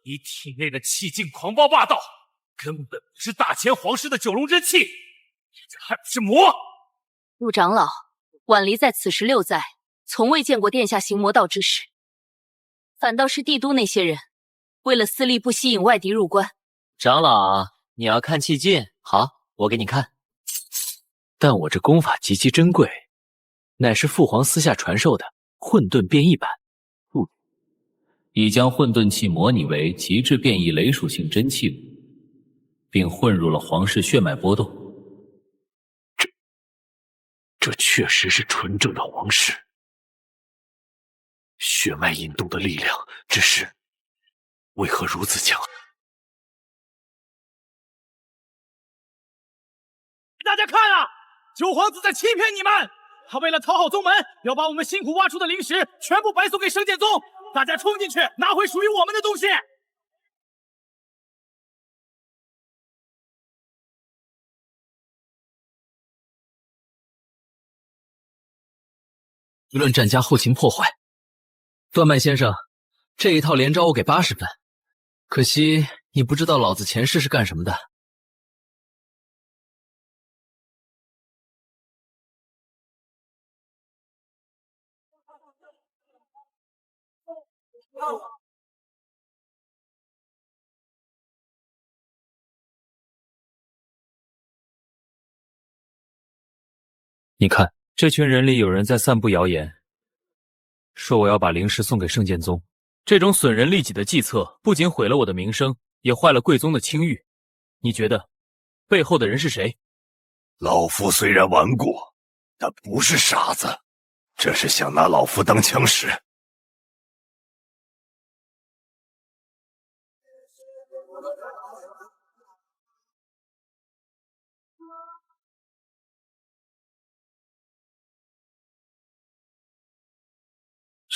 你体内的气劲狂暴霸道，根本不是大前皇室的九龙之气，这还不是魔？陆长老，婉离在此时6载，从未见过殿下行魔道之事，反倒是帝都那些人为了私利不吸引外敌入关。长老，你要看气劲，好，我给你看。但我这功法极其珍贵，乃是父皇私下传授的混沌变异版。已将混沌气模拟为极致变异雷属性真气物，并混入了皇室血脉波动。这确实是纯正的皇室血脉引动的力量，只是为何如此强？大家看啊，九皇子在欺骗你们！他为了讨好宗门，要把我们辛苦挖出的灵石全部白送给圣剑宗。大家冲进去，拿回属于我们的东西！舆论战加后勤破坏。段麦先生，这一套连招我给80分，可惜你不知道老子前世是干什么的。你看，这群人里有人在散布谣言，说我要把灵石送给圣剑宗。这种损人利己的计策，不仅毁了我的名声，也坏了贵宗的清誉。你觉得背后的人是谁？老夫虽然顽固，但不是傻子，这是想拿老夫当枪使。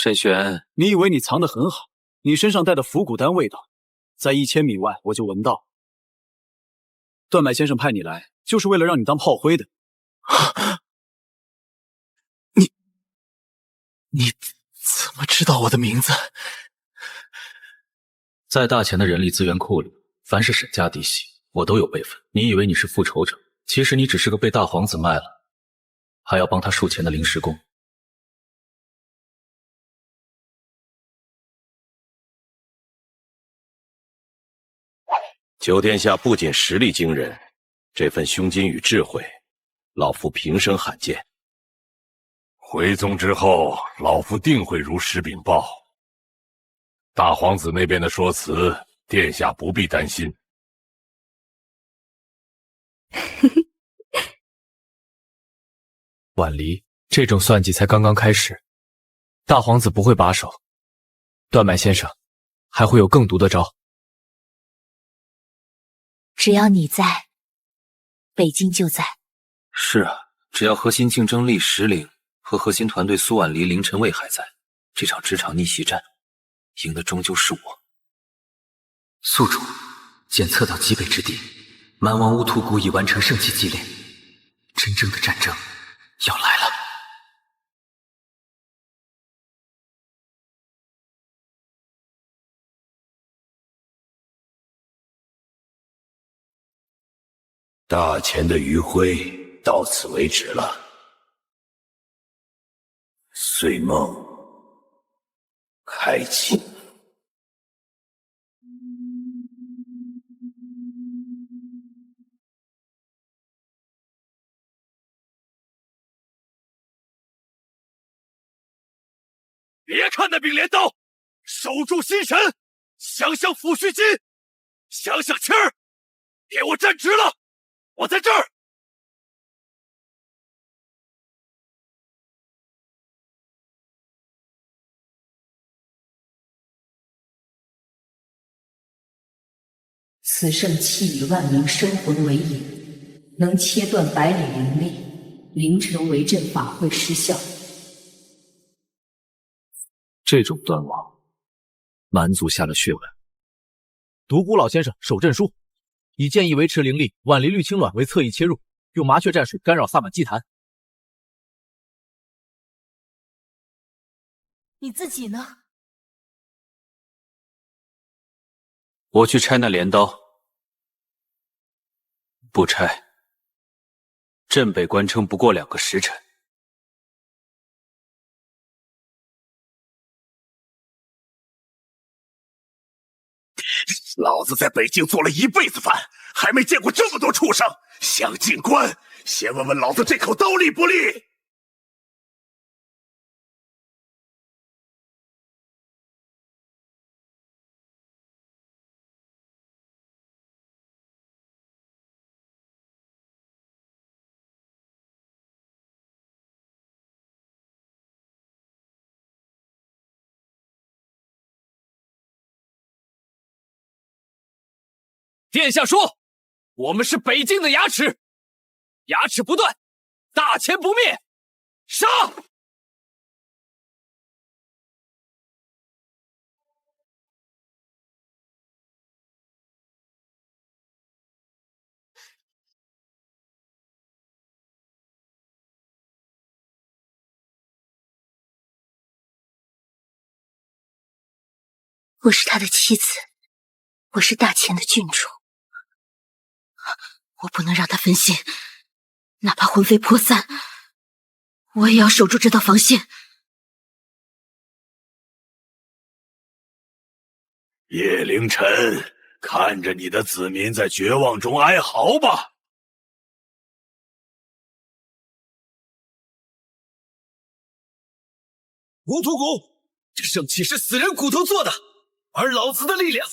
沈玄，你以为你藏得很好？你身上带的腐骨丹味道，在1000米外我就闻到。段买先生派你来，就是为了让你当炮灰的。你怎么知道我的名字？在大钱的人力资源库里，凡是沈家嫡系，我都有备份。你以为你是复仇者，其实你只是个被大皇子卖了，还要帮他数钱的临时工。九殿下不仅实力惊人，这份胸襟与智慧，老夫平生罕见。回宗之后，老夫定会如实禀报。大皇子那边的说辞，殿下不必担心。婉离，这种算计才刚刚开始，大皇子不会把手，段买先生还会有更毒的招。只要你在，北京就在。是啊，只要核心竞争力石岭和核心团队苏婉离、林晨蔚还在，这场职场逆袭战，赢的终究是我。宿主检测到极北之地，蛮王乌图谷已完成圣器祭炼，真正的战争要来了。大钱的余晖到此为止了。岁梦开启。别看那柄镰刀，守住心神，想想抚恤金，想想气儿，给我站直了，我在这儿。此圣器以万民生魂为引，能切断百里灵力，凌晨为阵法会失效。这种断网，蛮族下了血本。独孤老先生守阵书，以建议维持灵力婉离绿青卵为侧翼切入，用麻雀战术干扰萨满祭坛。你自己呢？我去拆那镰刀，不拆，镇北关城不过2个时辰。老子在北京做了一辈子饭，还没见过这么多畜生。想进关，先问问老子这口刀利不利？殿下说，我们是北境的牙齿，牙齿不断，大钱不灭，杀！我是他的妻子，我是大钱的郡主，我不能让他分心，哪怕魂飞魄散，我也要守住这道防线。叶凌晨，看着你的子民在绝望中哀嚎吧。无土谷，这圣器是死人骨头做的，而老子的力量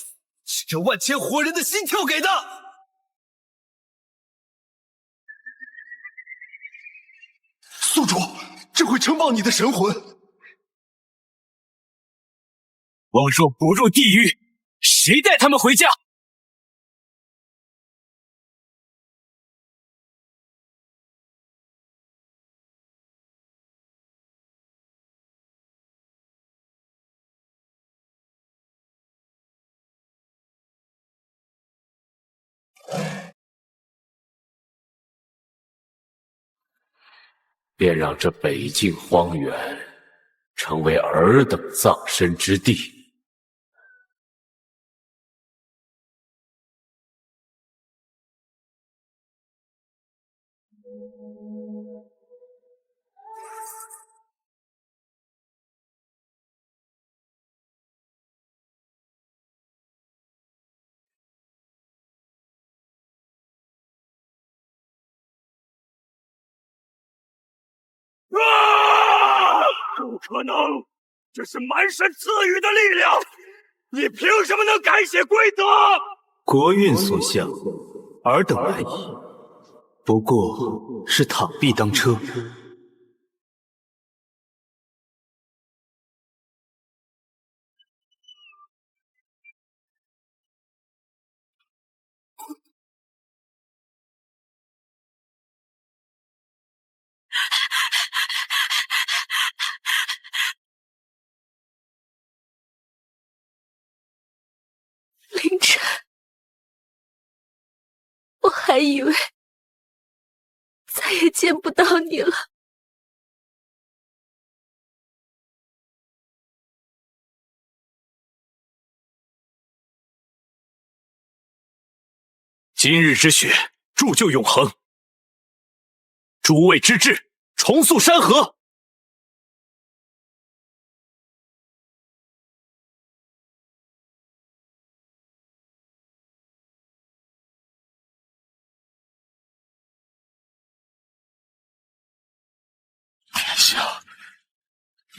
是这万千活人的心跳给的。宿主，这会承包你的神魂。妄说不入地狱，谁带他们回家？便让这北境荒原成为尔等葬身之地。不可能！这是蛮神赐予的力量，你凭什么能改写规则？国运所向，尔等来意，不过是螳臂当车。凌晨，我还以为再也见不到你了。今日之血铸就永恒，诸位之志重塑山河。殿下，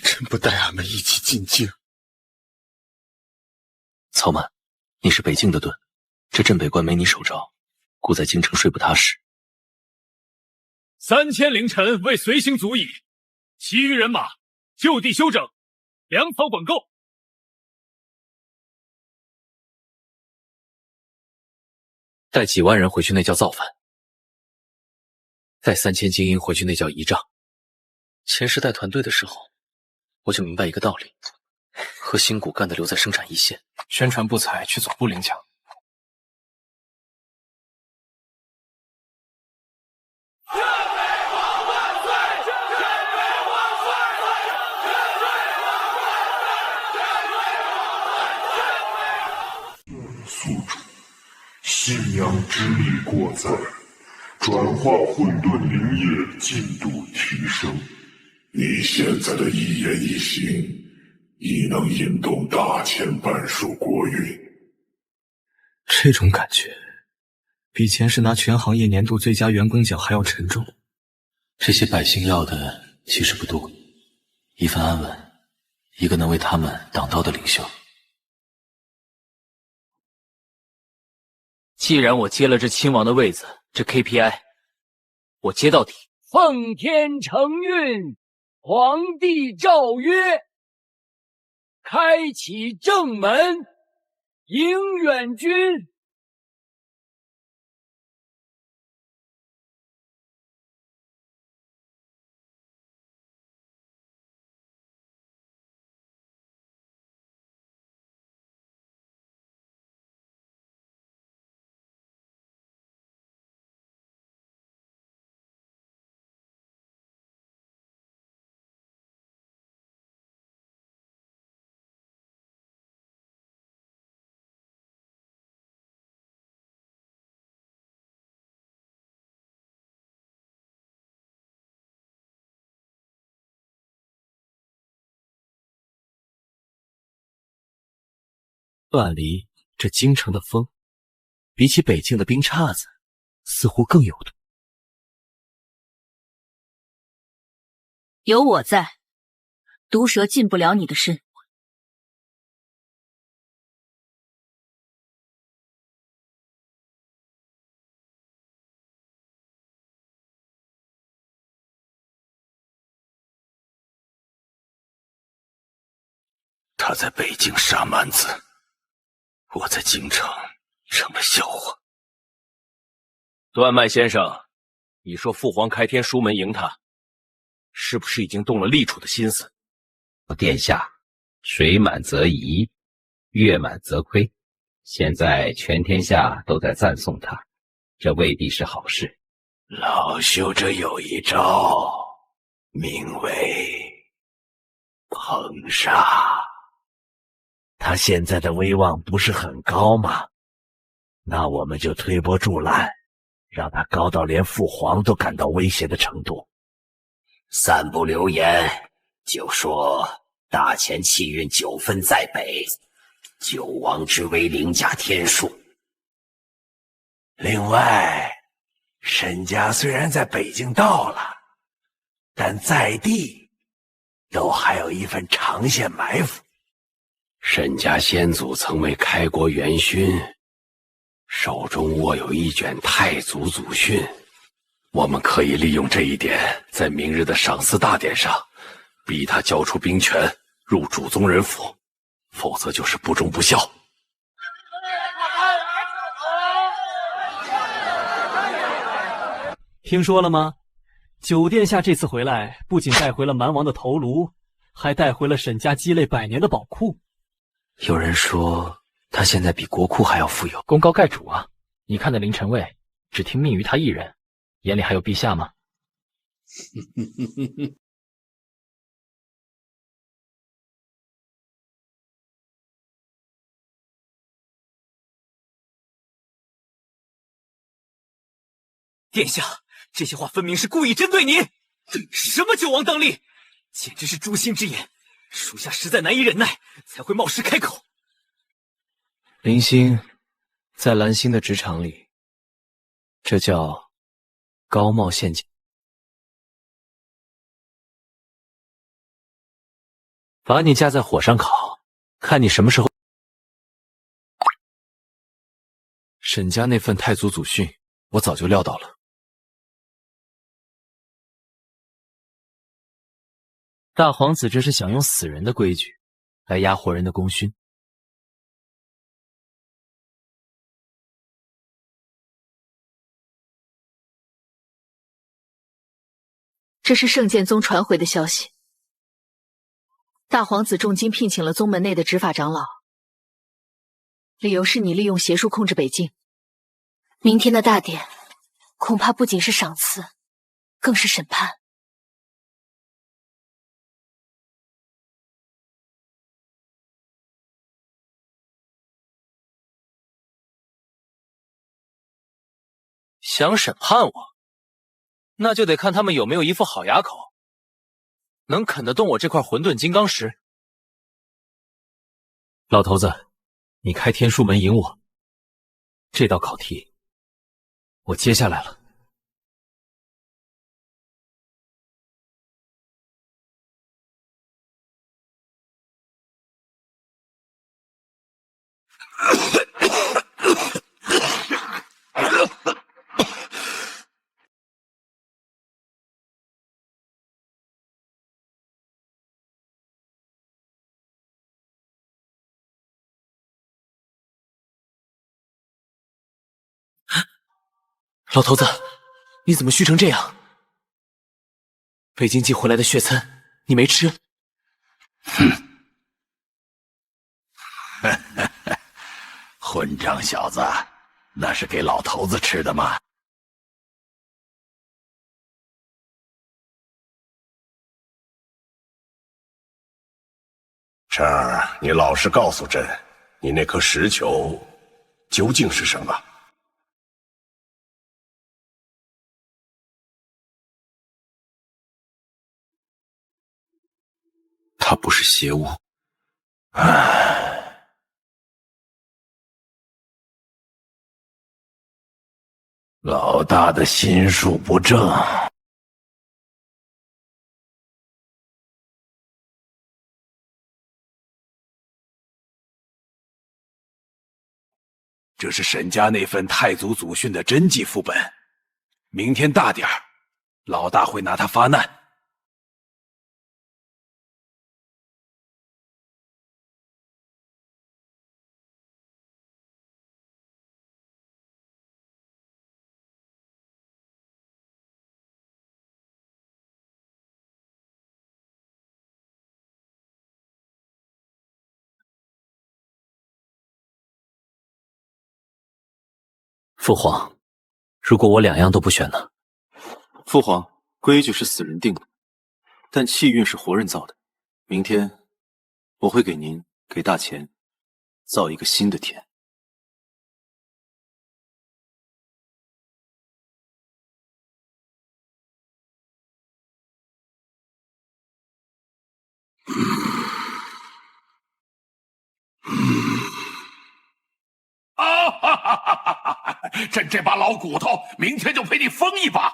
真不带俺们一起进京。曹曼，你是北境的盾，这镇北关没你守着，故在京城睡不踏实。3000凌晨为随行足矣，其余人马就地休整，粮草管够。带几万人回去那叫造反，带3000精英回去那叫仪仗。前世带团队的时候，我就明白一个道理：和新骨干的留在生产一线，宣传不才去总部领奖。宿主，信仰之力过载，转化混沌灵液进度提升。你现在的一言一行，已能引动大千半数国运。这种感觉，比前世拿全行业年度最佳员工奖还要沉重。这些百姓要的其实不多，一份安稳，一个能为他们挡刀的领袖。既然我接了这亲王的位子，这 KPI 我接到底。奉天承运，皇帝诏曰：开启正门，迎远军。段离，这京城的风，比起北境的冰叉子，似乎更有毒。有我在，毒蛇进不了你的身。他在北境杀蛮子，我在京城成了笑话。段麦先生，你说父皇开天书门迎他，是不是已经动了立储的心思？殿下，水满则溢，月满则亏。现在全天下都在赞颂他，这未必是好事。老朽这有一招，名为硼砂。他现在的威望不是很高吗？那我们就推波助澜，让他高到连父皇都感到威胁的程度。散布流言，就说大前气运9分在北，九王之威凌驾天数。另外，沈家虽然在北境到了，但在地都还有一份长线埋伏。沈家先祖曾为开国元勋，手中握有一卷太祖祖训，我们可以利用这一点，在明日的赏赐大典上，逼他交出兵权，入主宗人府，否则就是不忠不孝。听说了吗？九殿下这次回来，不仅带回了蛮王的头颅，还带回了沈家积累100年的宝库。有人说他现在比国库还要富有，功高盖主啊！你看那林晨卫，只听命于他一人，眼里还有陛下吗？殿下，这些话分明是故意针对您！什么九王当立，简直是诛心之言！属下实在难以忍耐，才会冒失开口。林星，在蓝星的职场里，这叫高帽陷阱。把你架在火上烤，看你什么时候。沈家那份太祖祖训，我早就料到了。大皇子这是想用死人的规矩来压活人的功勋。这是圣剑宗传回的消息。大皇子重金聘请了宗门内的执法长老，理由是你利用邪术控制北境。明天的大典，恐怕不仅是赏赐，更是审判。想审判我，那就得看他们有没有一副好牙口，能啃得动我这块混沌金刚石。老头子，你开天书门引我，这道考题我接下来了。老头子，你怎么虚成这样？北京寄回来的血餐，你没吃？混账小子，那是给老头子吃的吗？晨儿，你老实告诉朕，你那颗石球究竟是什么？它不是邪物。唉，老大的心术不正。这是沈家那份太祖祖训的真迹副本，明天大点儿，老大会拿它发难。父皇，如果我两样都不选呢？父皇，规矩是死人定的，但气运是活人造的。明天我会给您、给大钱造一个新的天。啊哈哈哈哈哈！朕这把老骨头，明天就陪你疯一把。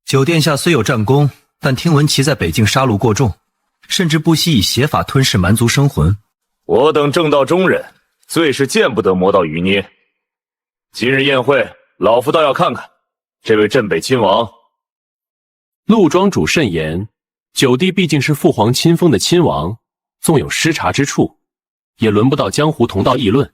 九殿下虽有战功，但听闻其在北境杀戮过重，甚至不惜以邪法吞噬蛮族生魂。我等正道中人，最是见不得魔道余孽。今日宴会，老夫倒要看看这位镇北亲王。陆庄主慎言，九弟毕竟是父皇亲封的亲王，纵有失察之处，也轮不到江湖同道议论。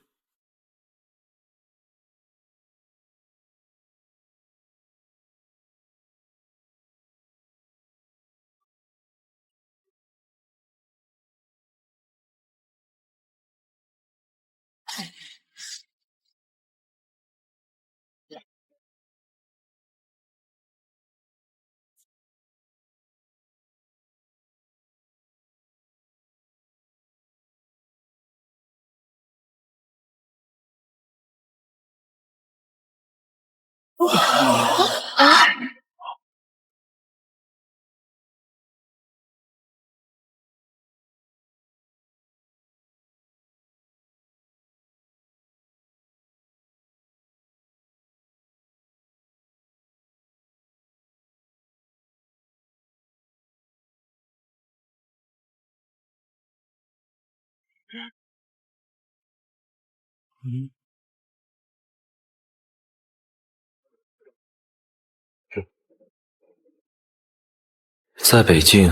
在北境，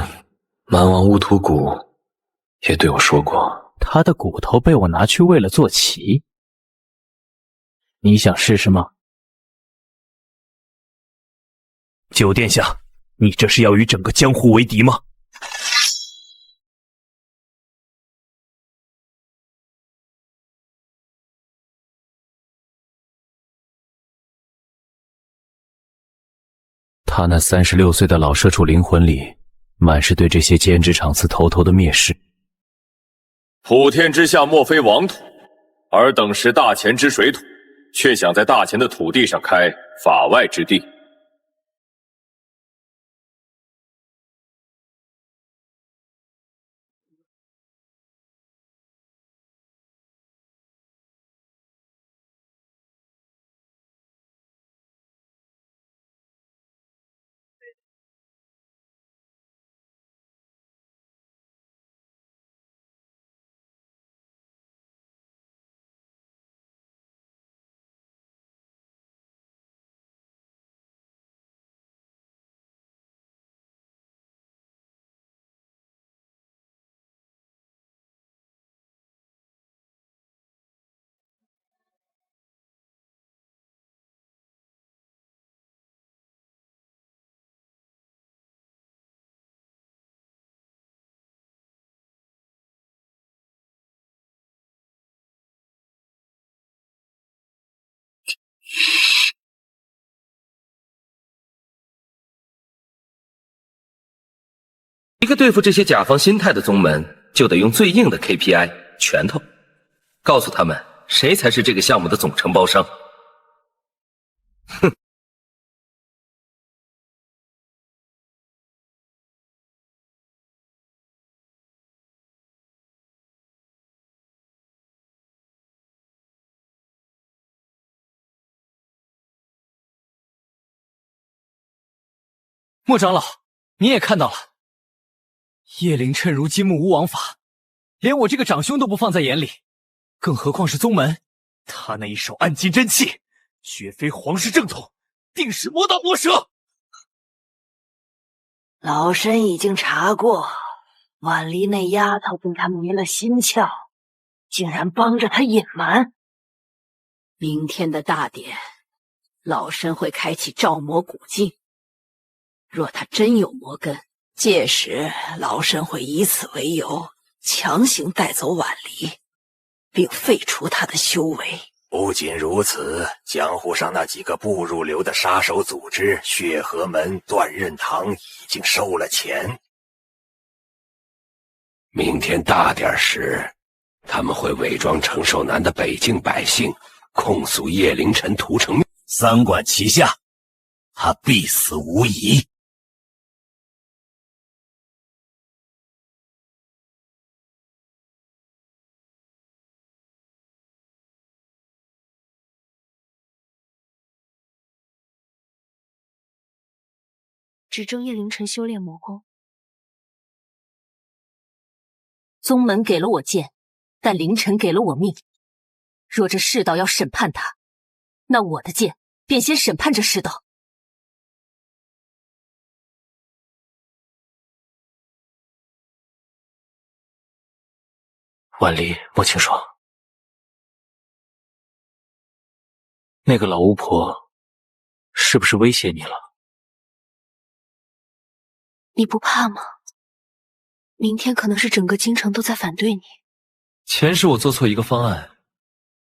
蛮王乌图古也对我说过，他的骨头被我拿去喂了坐骑。你想试试吗？九殿下，你这是要与整个江湖为敌吗？他那36岁的老社畜灵魂里，满是对这些奸职场次头头的蔑视。普天之下莫非王土，尔等是大钱之水土，却想在大钱的土地上开法外之地。一个对付这些甲方心态的宗门，就得用最硬的 KPI 拳头，告诉他们谁才是这个项目的总承包商。哼！莫长老，你也看到了，叶凌琛如今目无王法，连我这个长兄都不放在眼里，更何况是宗门。他那一手暗金真气，绝非皇室正统，定是魔道魔舌。老身已经查过，婉离那丫头跟他迷了心窍，竟然帮着他隐瞒。明天的大典，老身会开启照魔古镜。若他真有魔根，届时老身会以此为由，强行带走婉离，并废除他的修为。不仅如此，江湖上那几个不入流的杀手组织血河门、断刃堂已经收了钱。明天大典时，他们会伪装承受难的北境百姓，控诉叶凌琛屠城灭，三管齐下，他必死无疑。只争叶凌琛修炼魔功。宗门给了我剑，但凌晨给了我命。若这世道要审判他，那我的剑便先审判这世道。婉离，莫清霜，那个老巫婆是不是威胁你了？你不怕吗？明天可能是整个京城都在反对你。前世我做错一个方案，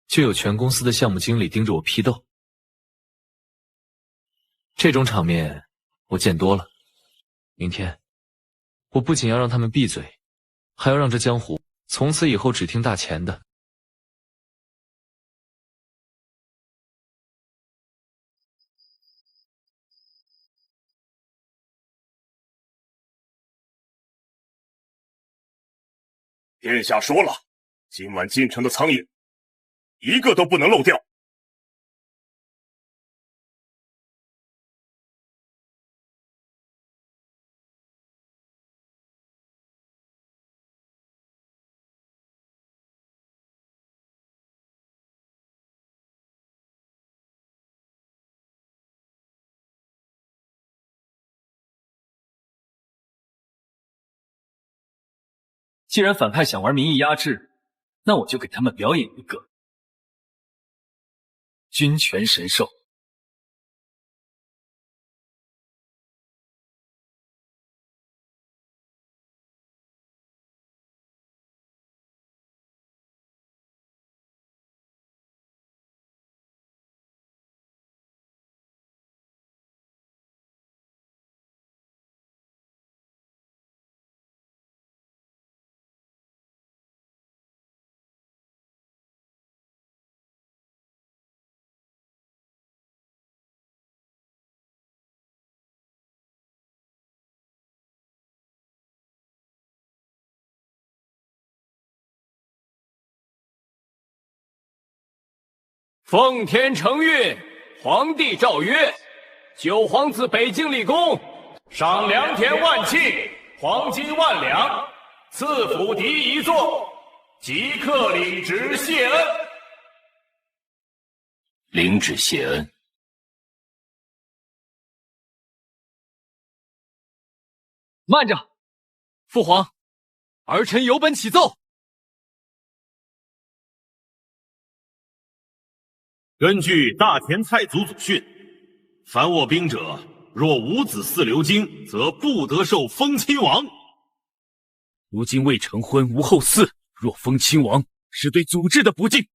就有全公司的项目经理盯着我批斗。这种场面我见多了。明天，我不仅要让他们闭嘴，还要让这江湖从此以后只听大钱的。殿下说了，今晚进城的苍蝇，一个都不能漏掉。既然反派想玩民意压制，那我就给他们表演一个君权神授。奉天承运，皇帝诏曰：九皇子北京立功，赏良田万顷，黄金万两，赐府邸一座，即刻领旨谢恩。领旨谢恩。慢着，父皇，儿臣有本启奏。根据大田蔡祖祖训，凡卧冰者，若无子嗣流经，则不得受封亲王。如今未成婚，无后嗣，若封亲王，是对祖制的不敬。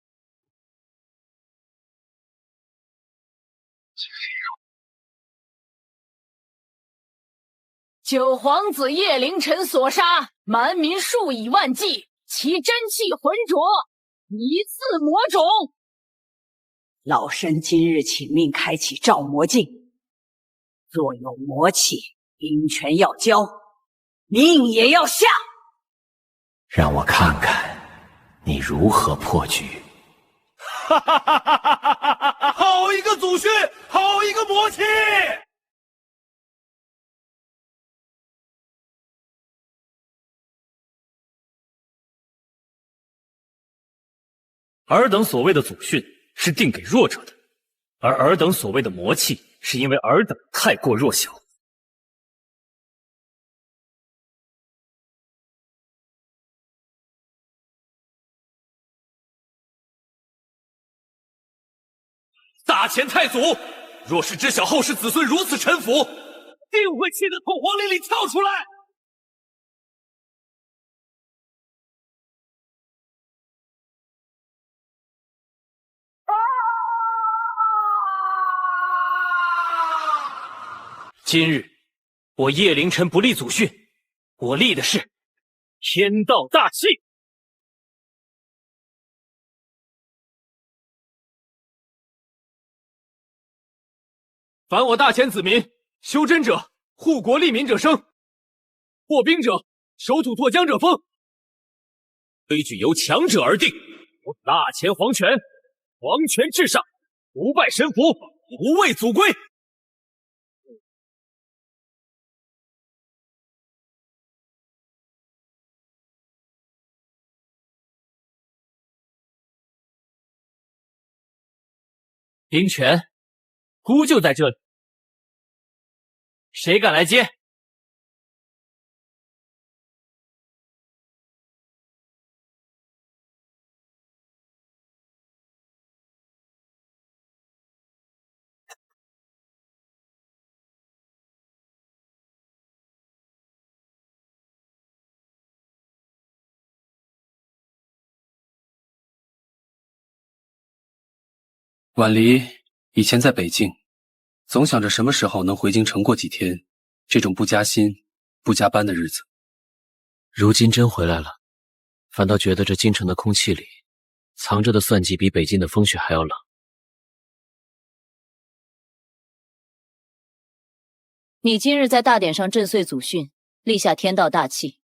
九皇子叶凌尘所杀，蛮民数以万计，其真气浑浊，一次魔种。老身今日请命开启照魔镜，若有魔气，兵权要交，命也要下。让我看看你如何破局。哈哈哈哈哈哈！好一个祖训，好一个魔气！尔等所谓的祖训是定给弱者的，而尔等所谓的魔气，是因为尔等太过弱小。大前太祖，若是知晓后世子孙如此臣服，定会气得从皇陵里跳出来。今日我叶凌尘不立祖训，我立的是天道大气。凡我大前子民，修真者护国利民者生，破兵者守土拓疆者丰。规矩由强者而定。我大前皇权，皇权至上，不拜神服，不畏祖规。兵权，姑就在这里，谁敢来接？婉离以前在北京，总想着什么时候能回京城过几天，这种不加薪、不加班的日子。如今真回来了，反倒觉得这京城的空气里藏着的算计比北京的风雪还要冷。你今日在大典上震碎祖训，立下天道大气，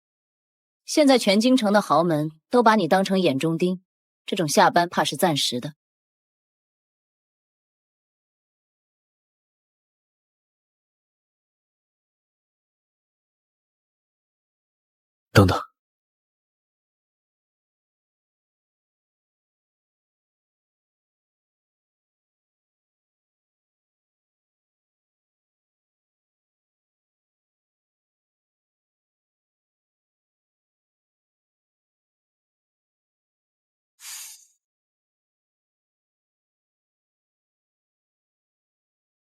现在全京城的豪门都把你当成眼中钉，这种下班怕是暂时的。等等，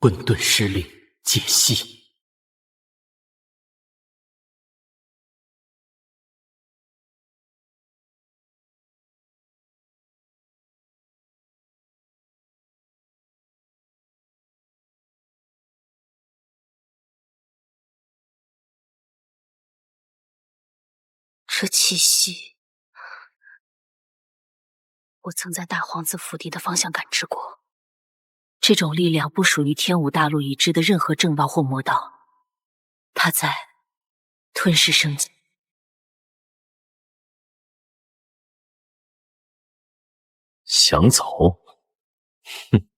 混沌失令解析。这气息，我曾在大皇子府邸的方向感知过。这种力量不属于天武大陆已知的任何正道或魔道，它在吞噬生机。想走？哼！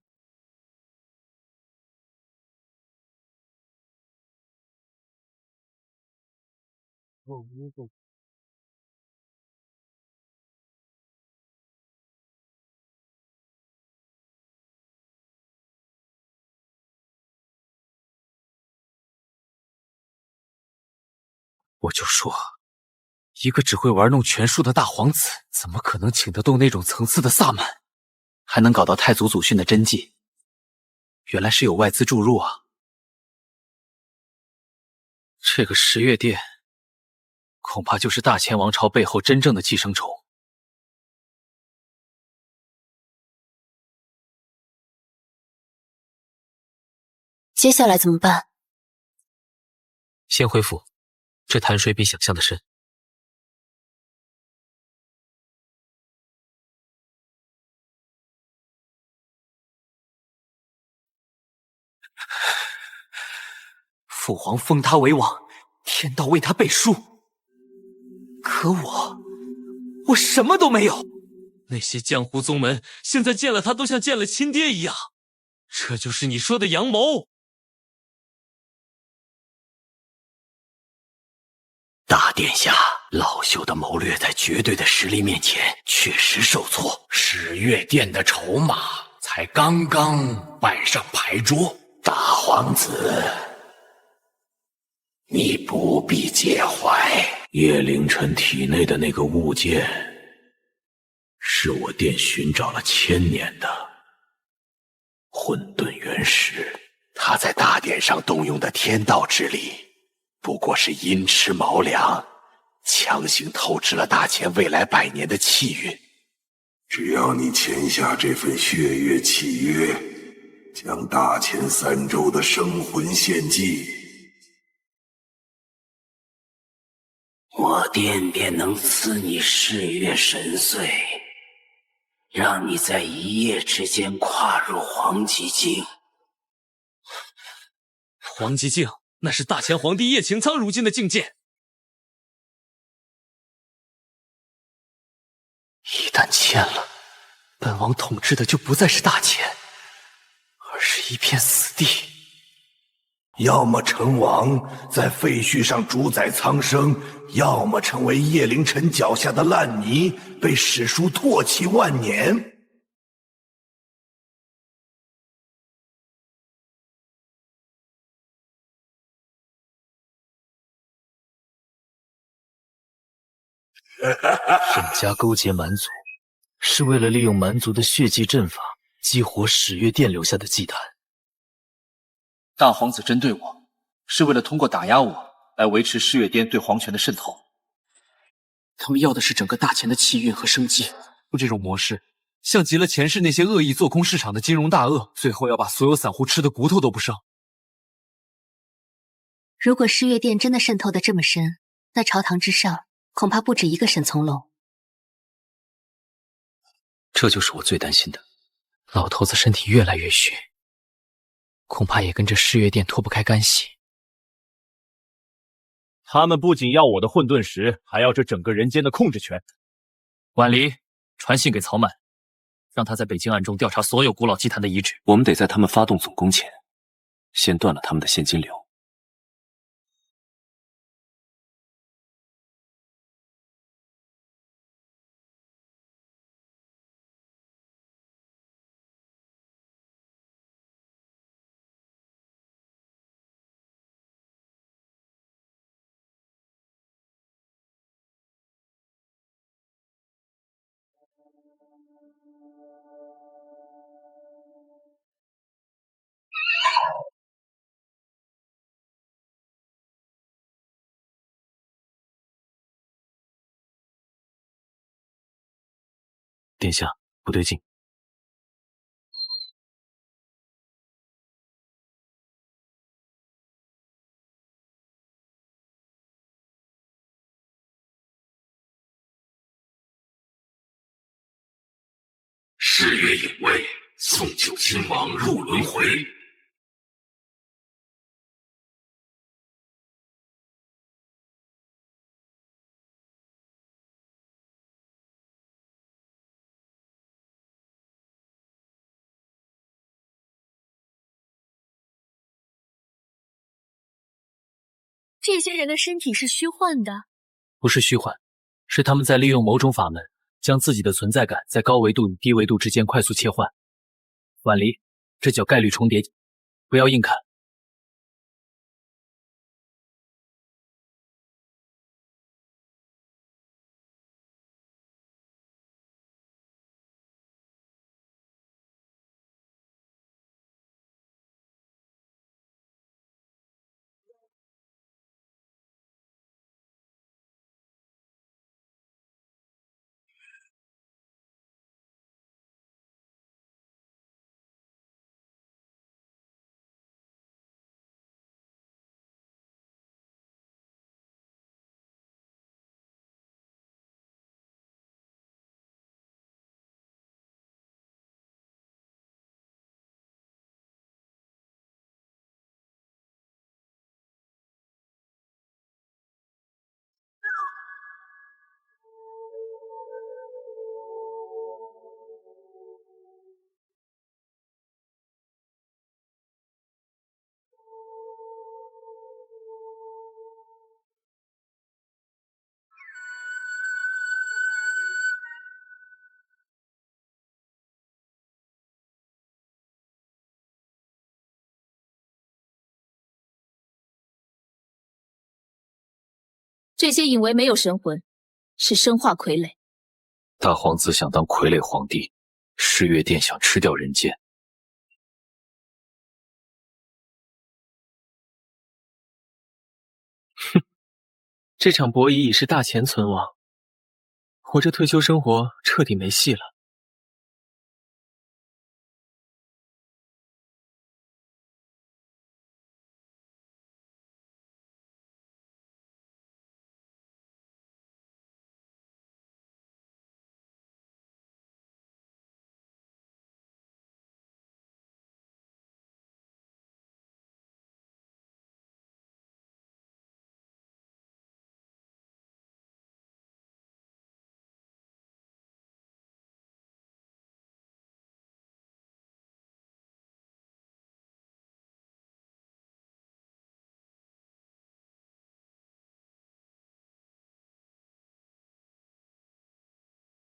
我就说，一个只会玩弄权术的大皇子，怎么可能请得动那种层次的萨满，还能搞到太祖祖训的真迹？原来是有外资注入啊！这个十月殿，恐怕就是大前王朝背后真正的寄生虫。接下来怎么办？先恢复，这潭水比想象的深。父皇封他为王，天道为他背书，可我什么都没有。那些江湖宗门现在见了他都像见了亲爹一样，这就是你说的阳谋？大殿下，老朽的谋略在绝对的实力面前确实受挫，十月殿的筹码才刚刚摆上牌桌。大皇子，你不必介怀，叶凌晨体内的那个物件，是我殿寻找了1000年的混沌原石。他在大典上动用的天道之力，不过是阴吃卯粮，强行透支了大钱未来100年的气运。只要你签下这份血月契约，将大千3州的生魂献祭，我殿便能赐你誓月神髓，让你在一夜之间跨入黄极境。黄极境，那是大前皇帝叶擎苍如今的境界。一旦签了，本王统治的就不再是大前，而是一片死地。要么成王在废墟上主宰苍生，要么成为叶凌晨脚下的烂泥，被史书唾弃万年。沈家勾结蛮族，是为了利用蛮族的血祭阵法激活始月殿留下的祭坛。大皇子针对我，是为了通过打压我来维持誓月殿对皇权的渗透。他们要的是整个大钱的气运和生机。这种模式像极了前世那些恶意做空市场的金融大鳄，最后要把所有散户吃的骨头都不剩。如果誓月殿真的渗透的这么深，那朝堂之上恐怕不止一个沈从龙。这就是我最担心的，老头子身体越来越虚，恐怕也跟这誓月殿脱不开干系。他们不仅要我的混沌石，还要这整个人间的控制权。婉离，传信给曹满，让他在北京暗中调查所有古老祭坛的遗址。我们得在他们发动总攻前，先断了他们的现金流。殿下，不对劲。誓约隐卫，送九亲王入轮回。这些人的身体是虚幻的，不是虚幻，是他们在利用某种法门，将自己的存在感在高维度与低维度之间快速切换。婉离，这叫概率重叠，不要硬看。这些隐为没有神魂，是生化傀儡。大皇子想当傀儡皇帝，世月殿想吃掉人间。哼，这场博弈已是大钱存亡，我这退休生活彻底没戏了。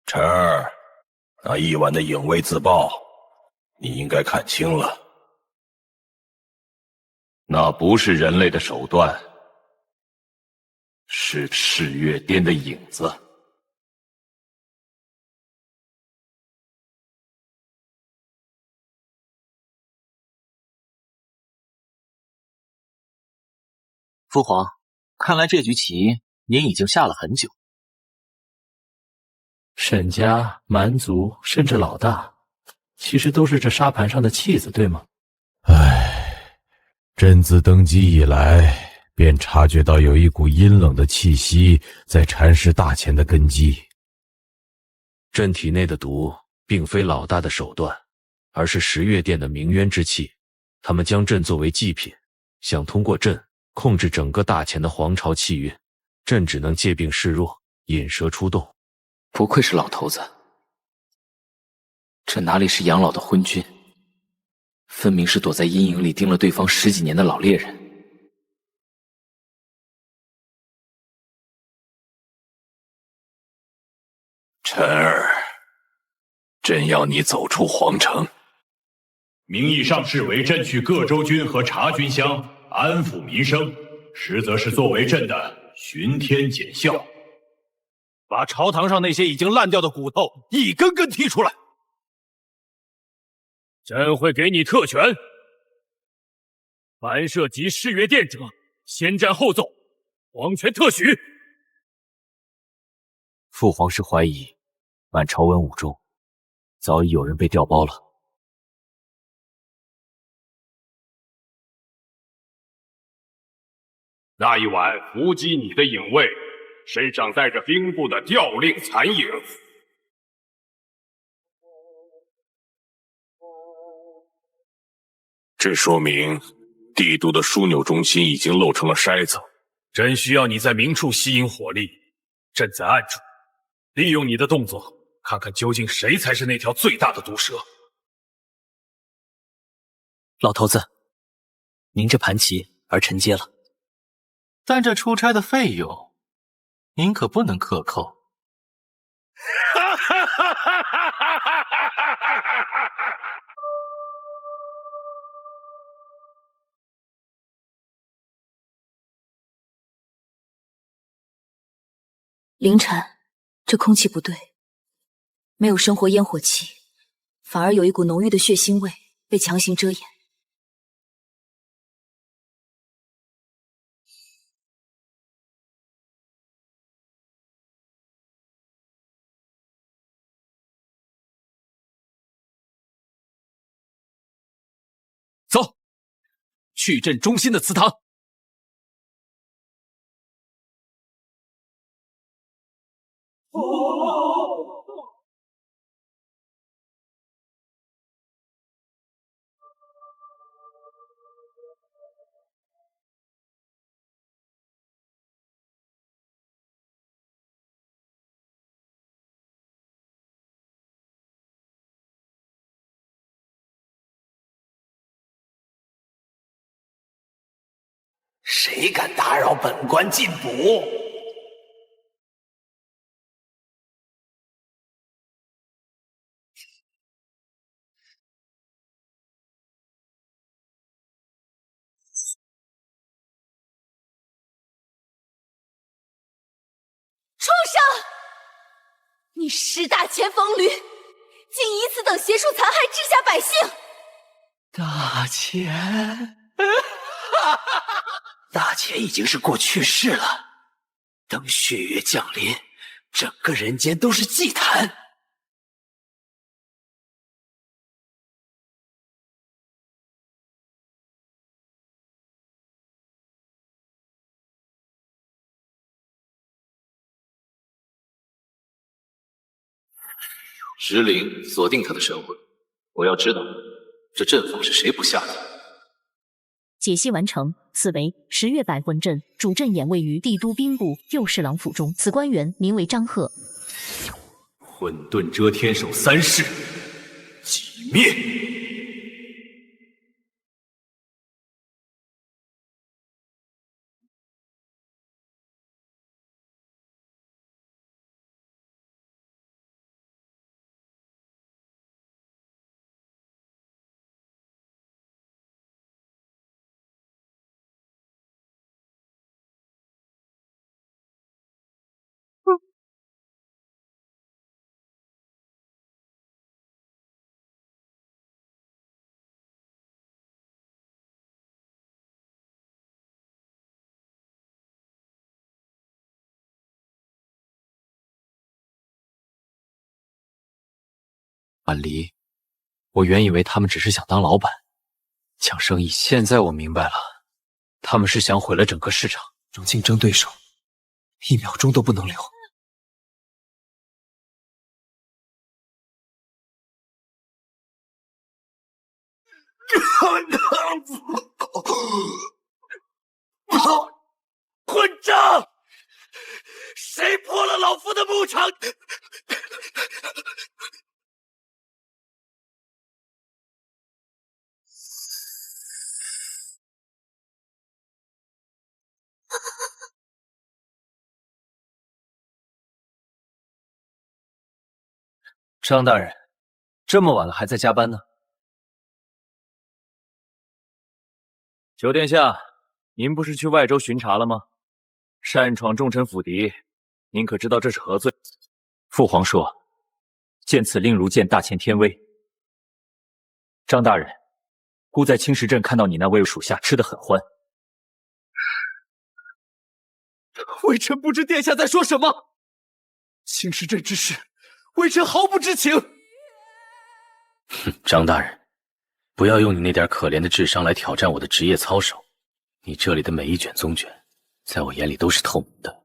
晨儿，那一晚的影卫自爆，你应该看清了。那不是人类的手段，是世月殿的影子。父皇，看来这局棋您已经下了很久。沈家、蛮族，甚至老大，其实都是这沙盘上的弃子，对吗？唉，朕自登基以来，便察觉到有一股阴冷的气息在蚕食大钱的根基。朕体内的毒，并非老大的手段，而是十月殿的鸣冤之气。他们将朕作为祭品，想通过朕控制整个大钱的皇朝气运。朕只能借病示弱，引蛇出洞。不愧是老头子，这哪里是养老的昏君，分明是躲在阴影里盯了对方10几年的老猎人。晨儿，朕要你走出皇城。名义上是为朕去各州军和察军乡安抚民生，实则是作为朕的巡天检校。把朝堂上那些已经烂掉的骨头一根根剔出来。朕会给你特权，凡涉及世月殿者，先斩后奏，皇权特许。父皇是怀疑满朝文武中早已有人被调包了。那一晚伏击你的影卫，身上带着兵部的调令残影。这说明帝都的枢纽中心已经漏成了筛子。朕需要你在明处吸引火力，朕在暗处利用你的动作，看看究竟谁才是那条最大的毒蛇。老头子，您这盘棋儿臣接了，但这出差的费用，您可不能克扣。凌晨，这空气不对，没有生活烟火气，反而有一股浓郁的血腥味被强行遮掩。走，去朕中心的祠堂。谁敢打扰本官进补？你识大前逢驴，竟以此等邪术残害治下百姓！大钱，大钱已经是过去式了。等血月降临，整个人间都是祭坛。石灵锁定他的神魂，我要知道这阵法是谁布下的。解析完成。此为十月百魂阵，主阵眼位于帝都兵部右侍郎府中。此官员名为张贺。混沌遮天手3式，击灭。婉离，我原以为他们只是想当老板，抢生意。现在我明白了，他们是想毁了整个市场，让竞争对手1秒钟都不能留。混账！谁破了老夫的牧场？张大人，这么晚了还在加班呢？九殿下，您不是去外州巡查了吗？擅闯重臣府邸，您可知道这是何罪？父皇说，见此令如见大乾天威。张大人，孤在青石镇看到你那位属下吃得很欢。微臣不知殿下在说什么。青石镇之事，微臣毫不知情。哼，张大人，不要用你那点可怜的智商来挑战我的职业操守。你这里的每一卷宗卷，在我眼里都是透明的。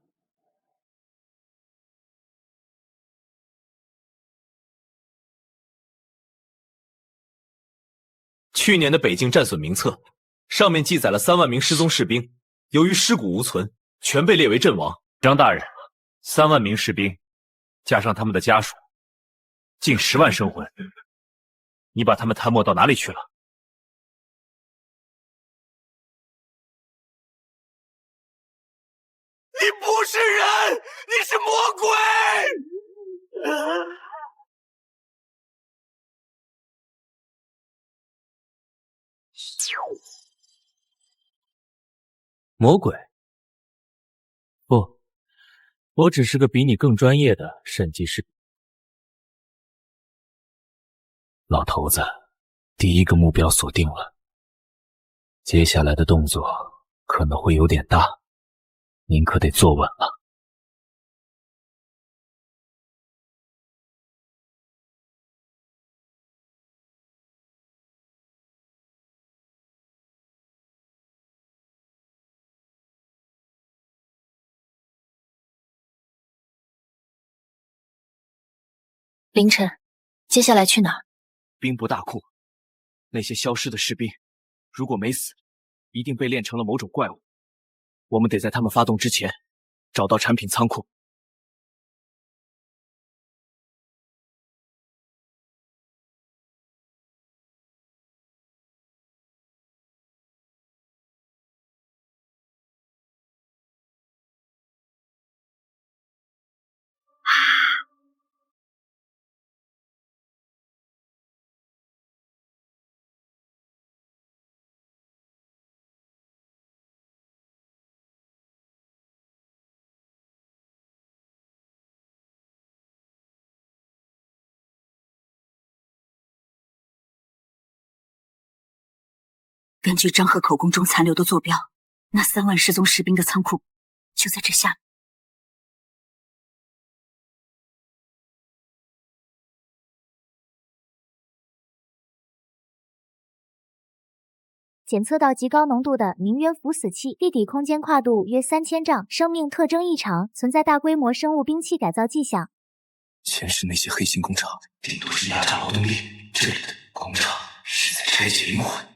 去年的北境战损名册上面记载了3万名失踪士兵，由于尸骨无存，全被列为阵亡。张大人，3万名士兵，加上他们的家属，近10万生魂，你把他们摊没到哪里去了？你不是人，你是魔鬼！魔鬼？不，我只是个比你更专业的审计师。老头子，第一个目标锁定了，接下来的动作可能会有点大，您可得坐稳了。凌晨，接下来去哪儿？兵部大库，那些消失的士兵，如果没死，一定被炼成了某种怪物。我们得在他们发动之前，找到产品仓库。根据张贺口供中残留的坐标，那3万失踪士兵的仓库就在这下面。检测到极高浓度的明渊腐死气，地底空间跨度约3000丈，生命特征异常，存在大规模生物兵器改造迹象。前世那些黑心工厂顶多是压榨劳动力，这里的工厂是在拆解灵魂。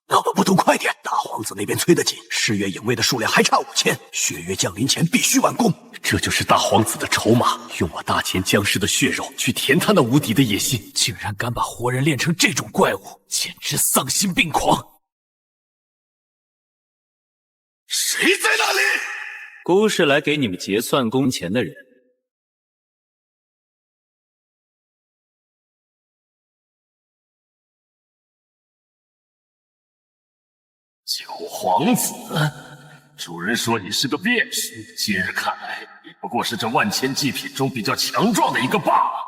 那我不动快点！大皇子那边催得紧，誓约影卫的数量还差5000，血约降临前必须完工。这就是大皇子的筹码，用我大前僵尸的血肉去填他那无敌的野心，竟然敢把活人练成这种怪物，简直丧心病狂！谁在那里？姑是来给你们结算工钱的人。九皇子，主人说你是个变数，今日看来，你不过是这万千祭品中比较强壮的一个罢了。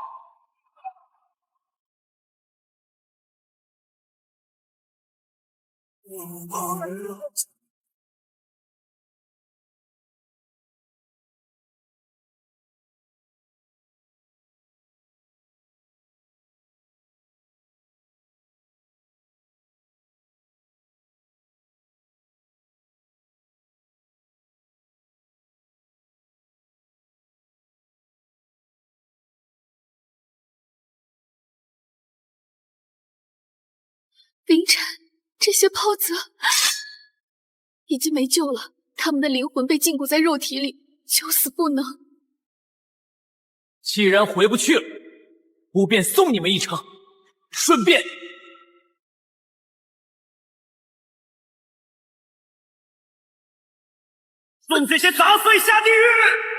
凌晨，这些泡子已经没救了，他们的灵魂被禁锢在肉体里，求死不能。既然回不去了，我便送你们一程，顺便顺这些杂碎下地狱！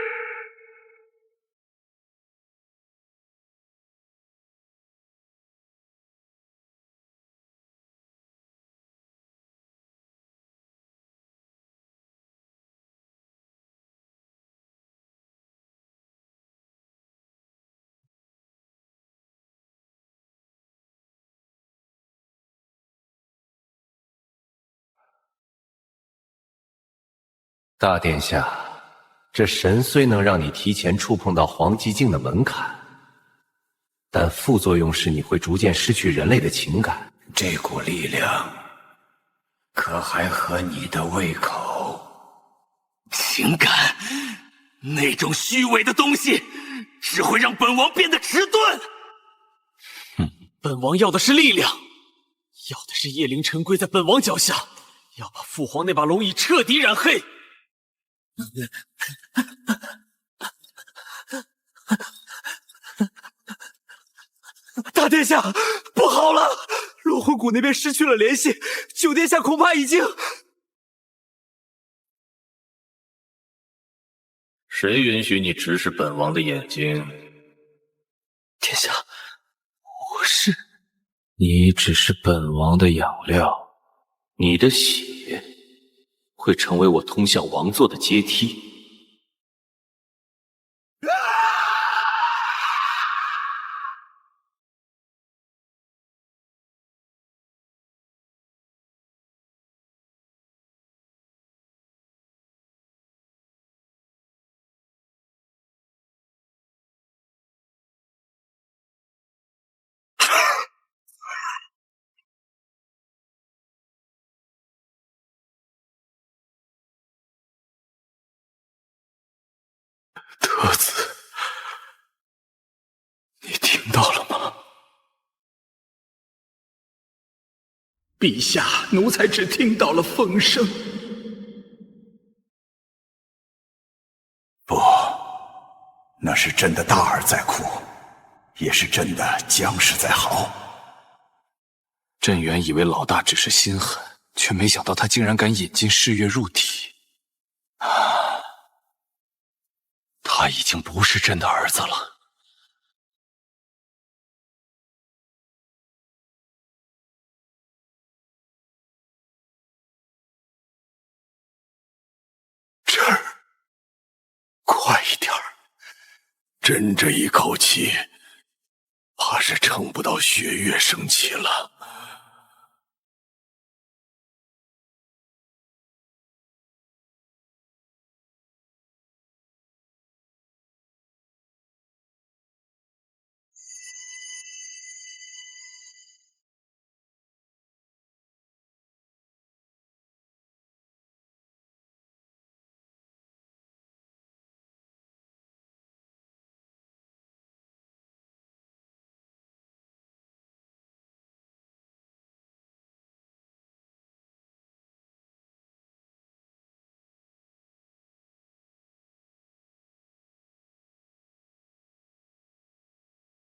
大殿下，这神虽能让你提前触碰到黄极境的门槛，但副作用是你会逐渐失去人类的情感。这股力量，可还合你的胃口？情感，那种虚伪的东西，只会让本王变得迟钝。本王要的是力量，要的是叶灵晨跪在本王脚下，要把父皇那把龙椅彻底染黑。大殿下，不好了！落魂谷那边失去了联系，九殿下恐怕已经……谁允许你直视本王的眼睛？殿下，我是……你只是本王的养料，你的血会成为我通向王座的阶梯。德子，你听到了吗？陛下，奴才只听到了风声。不，那是真的大儿在哭，也是真的僵尸在嚎。朕原以为老大只是心狠，却没想到他竟然敢引进誓约入体。他已经不是朕的儿子了。这儿，快一点儿！朕这一口气，怕是撑不到血月升起了。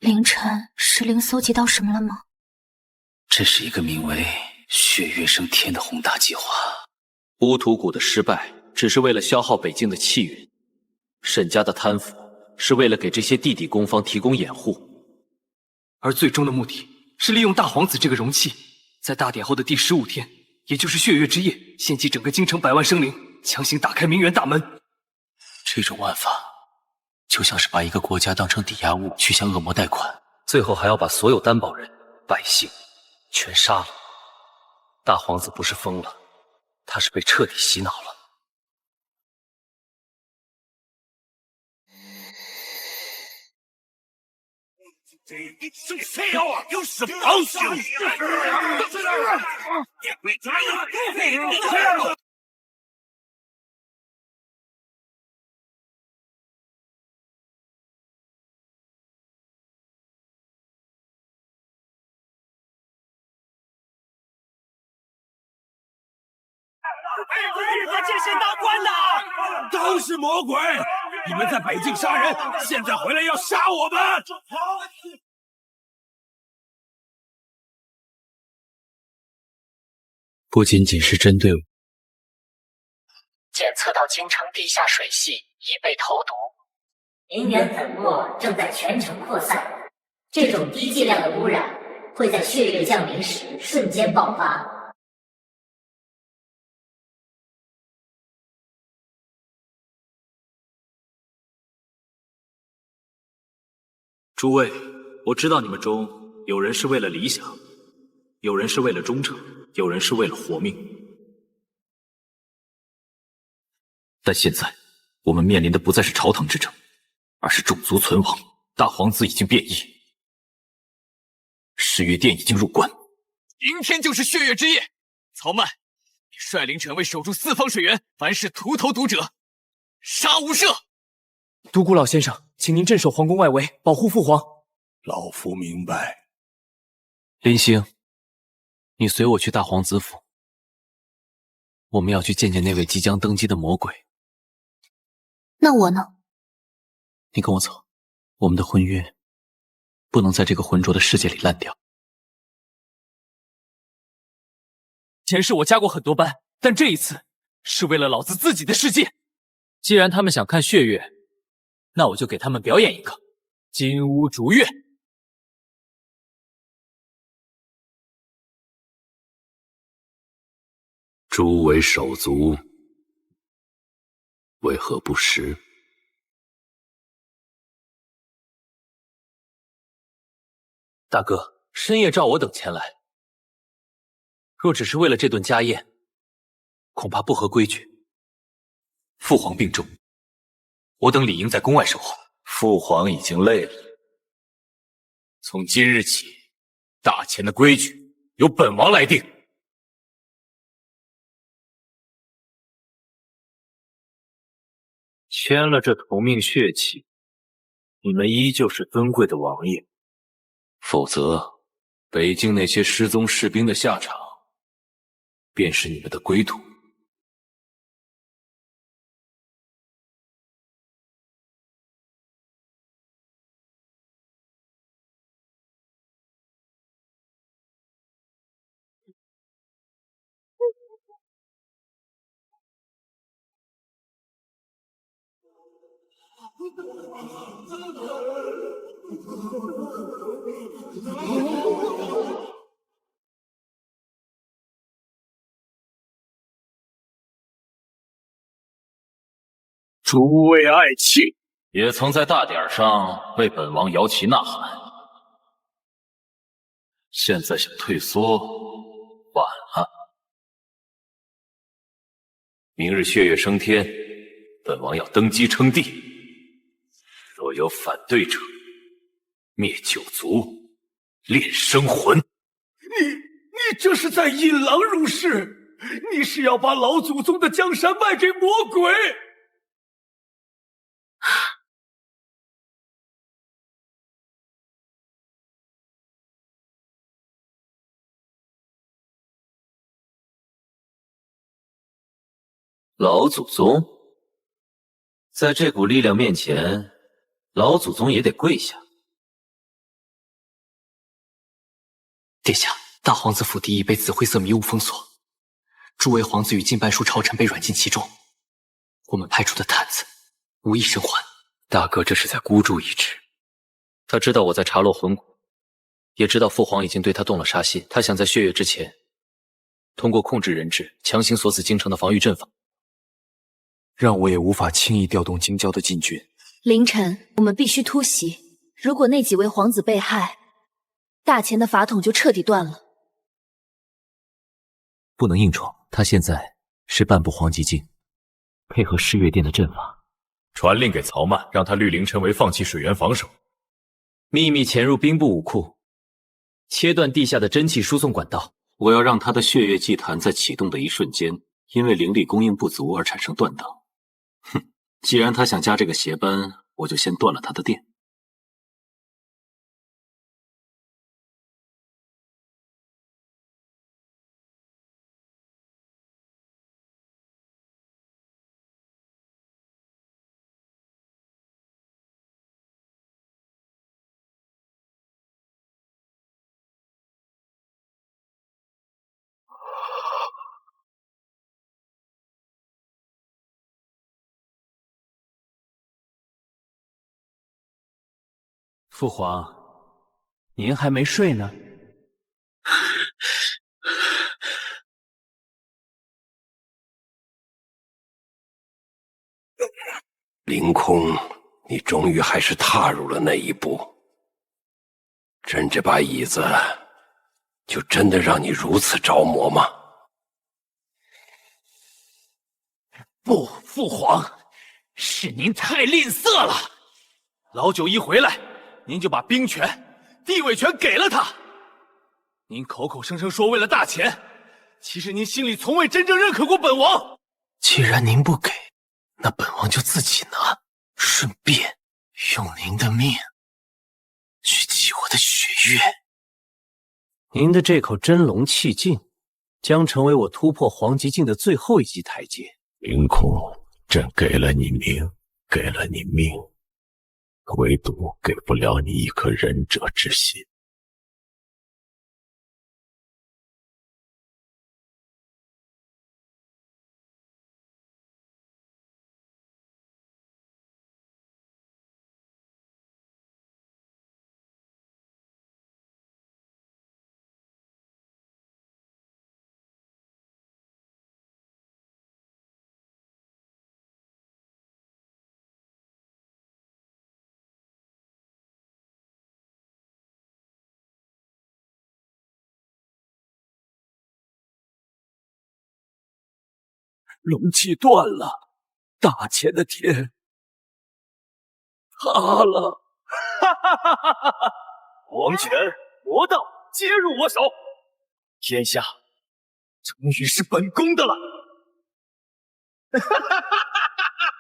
凌晨，石灵搜集到什么了吗？这是一个名为“血月升天”的宏大计划。乌土谷的失败只是为了消耗北境的气运，沈家的贪腐是为了给这些地底工坊提供掩护，而最终的目的是利用大皇子这个容器，在大典后的第15天，也就是血月之夜，献祭整个京城100万生灵，强行打开明园大门。这种玩法就像是把一个国家当成抵押物去向恶魔贷款，最后还要把所有担保人、百姓全杀了。大皇子不是疯了，他是被彻底洗脑了。这非要啊，有什么好笑？这是大官的，都是魔鬼！你们在北境杀人，现在回来要杀我们！不仅仅是针对我，检测到京城地下水系已被投毒，名媛粉末正在全城扩散。这种低剂量的污染会在血月降临时瞬间爆发。诸位，我知道你们中有人是为了理想，有人是为了忠诚，有人是为了活命。但现在我们面临的不再是朝堂之争，而是种族存亡。大皇子已经变异，誓约殿已经入关。明天就是血月之夜，曹曼，你率领犬卫守住四方水源，凡是屠头毒者，杀无赦。独孤老先生，请您镇守皇宫外围，保护父皇。老夫明白。林星，你随我去大皇子府，我们要去见见那位即将登基的魔鬼。那我呢？你跟我走，我们的婚约不能在这个浑浊的世界里烂掉。前世我加过很多班，但这一次是为了老子自己的世界。既然他们想看血月，那我就给他们表演一个金乌逐月。诸位手足，为何不食？大哥，深夜召我等前来，若只是为了这顿家宴，恐怕不合规矩。父皇病重，我等理应在宫外守候。父皇已经累了，从今日起，大钱的规矩由本王来定。签了这同命血契，你们依旧是尊贵的王爷，否则，北境那些失踪士兵的下场，便是你们的归途。诸位爱卿，也曾在大典上为本王摇旗呐喊，现在想退缩，晚了。明日血月升天，本王要登基称帝，若有反对者，灭九族，炼生魂。你这是在引狼入室！你是要把老祖宗的江山卖给魔鬼！老祖宗，在这股力量面前，老祖宗也得跪下。殿下，大皇子府邸已被紫灰色迷雾封锁，诸位皇子与近半数朝臣被软禁其中。我们派出的探子无一生还。大哥这是在孤注一掷。他知道我在查落魂骨，也知道父皇已经对他动了杀心。他想在血月之前，通过控制人质，强行锁死京城的防御阵法。让我也无法轻易调动京郊的禁军。凌晨，我们必须突袭。如果那几位皇子被害，大钱的法统就彻底断了。不能硬闯，他现在是半步黄极境，配合世月殿的阵法，传令给曹曼，让他律凌晨为放弃水源防守，秘密潜入兵部武库，切断地下的真气输送管道。我要让他的血月祭坛在启动的一瞬间，因为灵力供应不足而产生断档。哼，既然他想加这个邪班，我就先断了他的电。父皇，您还没睡呢？凌空，你终于还是踏入了那一步。朕这把椅子，就真的让你如此着魔吗？不，父皇，是您太吝啬了。老九一回来，您就把兵权、地位权给了他。您口口声声说为了大钱，其实您心里从未真正认可过本王。既然您不给，那本王就自己拿，顺便用您的命去祭我的血月。您的这口真龙气劲，将成为我突破黄极境的最后一级台阶。凌空，朕给了你命，给了你命，唯独给不了你一颗仁者之心。龙气断了，大钱的天塌了！哈哈哈哈哈哈！皇权、魔道皆入我手，天下终于是本宫的了！哈哈哈哈哈哈！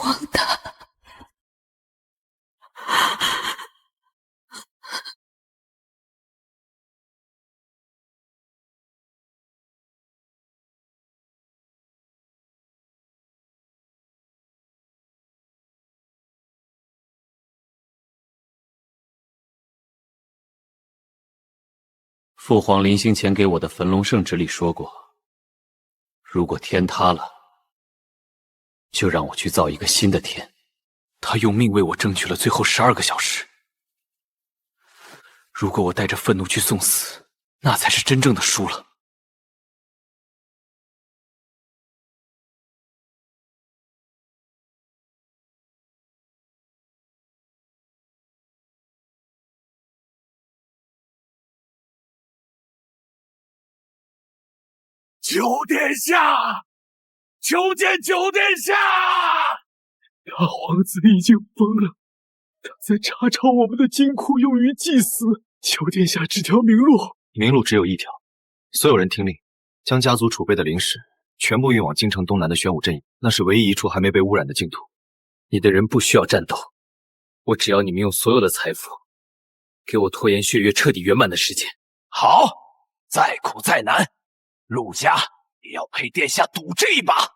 荒唐。父皇临行前给我的焚龙圣旨里说过，如果天塌了，就让我去造一个新的天。他用命为我争取了最后12个小时。如果我带着愤怒去送死，那才是真正的输了。九殿下，求见九殿下！大皇子已经疯了，他在查抄我们的金库，用于祭祀。求殿下指条明路。明路只有一条，所有人听令，将家族储备的灵石全部运往京城东南的玄武阵营，那是唯一一处还没被污染的净土。你的人不需要战斗，我只要你们用所有的财富，给我拖延血月彻底圆满的时间。好，再苦再难，陆家也要陪殿下赌这一把。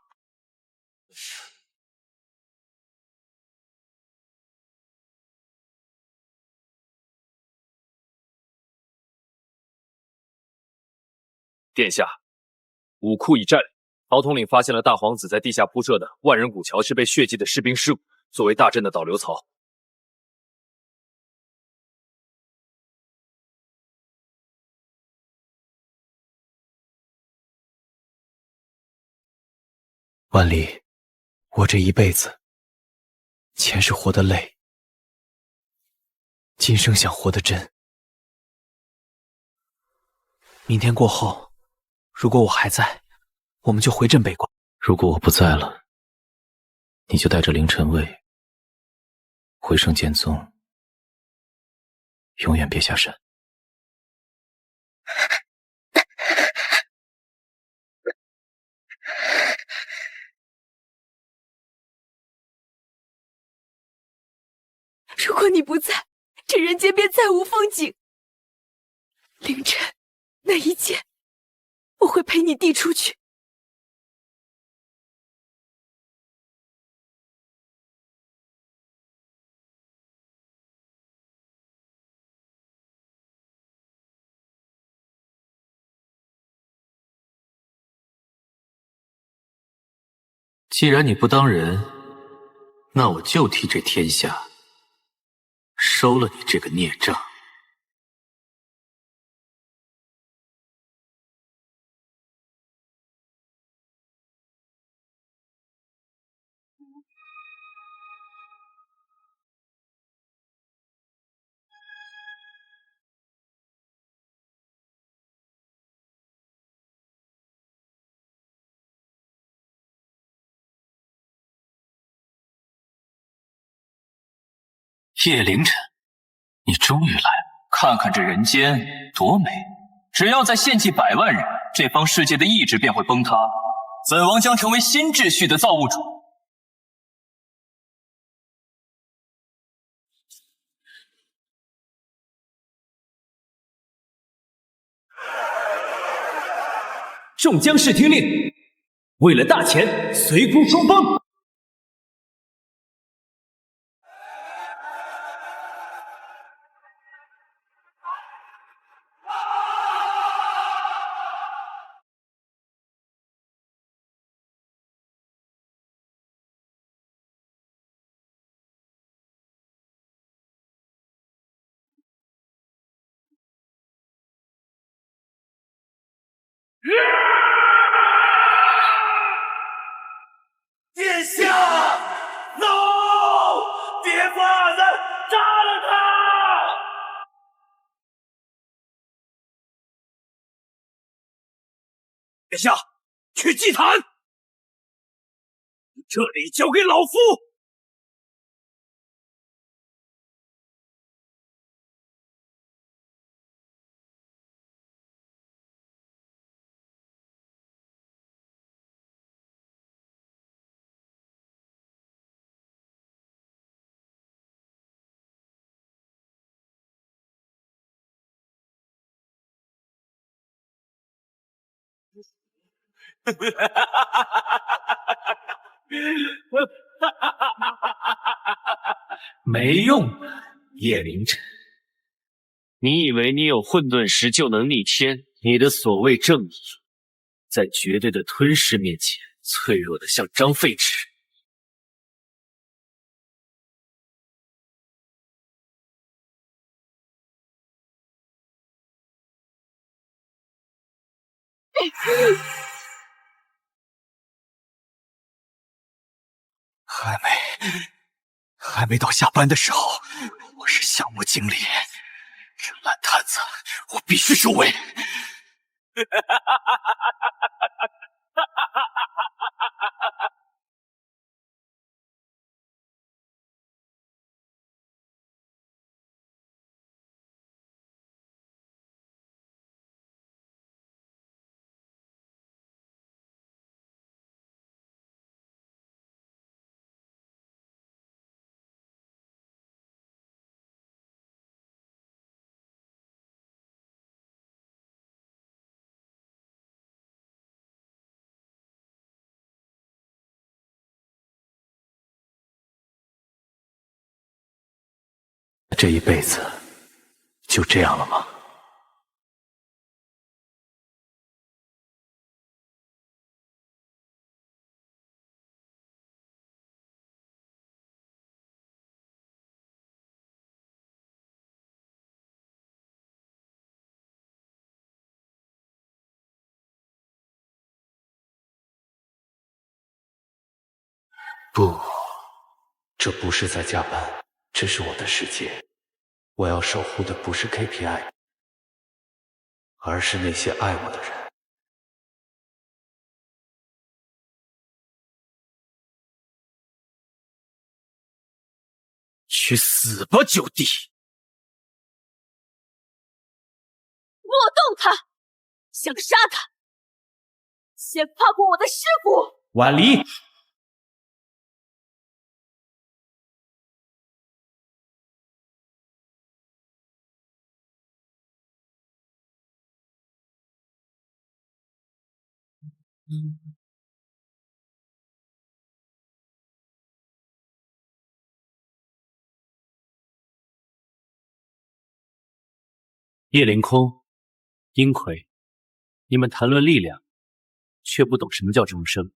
殿下，武库已占领。曹统领发现了大皇子在地下铺设的万人古桥是被血祭的士兵尸骨作为大阵的导流槽。万里，我这一辈子，前世活得累，今生想活得真。明天过后，如果我还在，我们就回镇北关；如果我不在了，你就带着凌晨卫回圣剑宗，永远别下山。如果你不在，这人间便再无风景。凌晨，那一剑，我会陪你递出去。既然你不当人，那我就替这天下收了你这个孽障。叶凌晨，你终于来了！看看这人间多美！只要再献祭100万人，这方世界的意志便会崩塌，本王将成为新秩序的造物主。众将士听令，为了大钱，随公冲锋！殿下，走！别发子，杀了他！殿下，去祭坛，这里交给老夫。没用的，叶凌晨。你以为你有混沌石就能逆天？你的所谓正义，在绝对的吞噬面前，脆弱的像张废纸。还没到下班的时候，我是项目经理，这烂摊子我必须收尾。这一辈子就这样了吗？不，这不是在加班，这是我的世界。我要守护的不是 KPI， 而是那些爱我的人。去死吧，九弟！莫动他！想杀他，先放过我的师傅！婉离。叶凌空、殷葵，你们谈论力量，却不懂什么叫重生。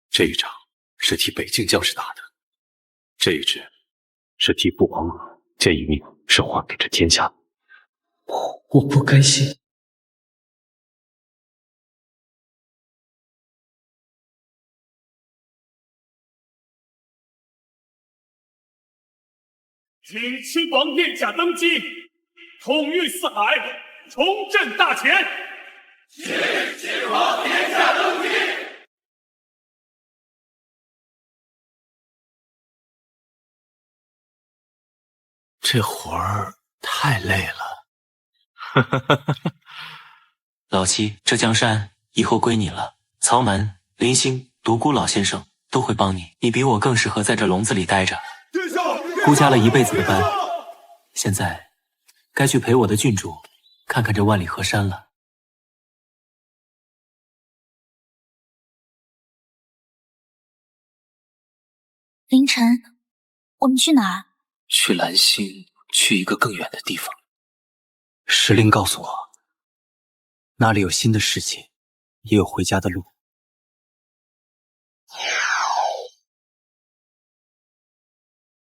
这一场是替北境将士打的，这一支是替父皇额，这一命是还给这天下。我不甘心。请亲王殿下登基，统御四海，重振大前。请亲王殿下登基。这活儿太累了。老七，这江山以后归你了。曹门、林星、独孤老先生都会帮你，你比我更适合在这笼子里待着。孤家了一辈子的班，现在该去陪我的郡主看看这万里河山了。凌晨，我们去哪儿？去蓝星，去一个更远的地方。石令告诉我，那里有新的世界，也有回家的路。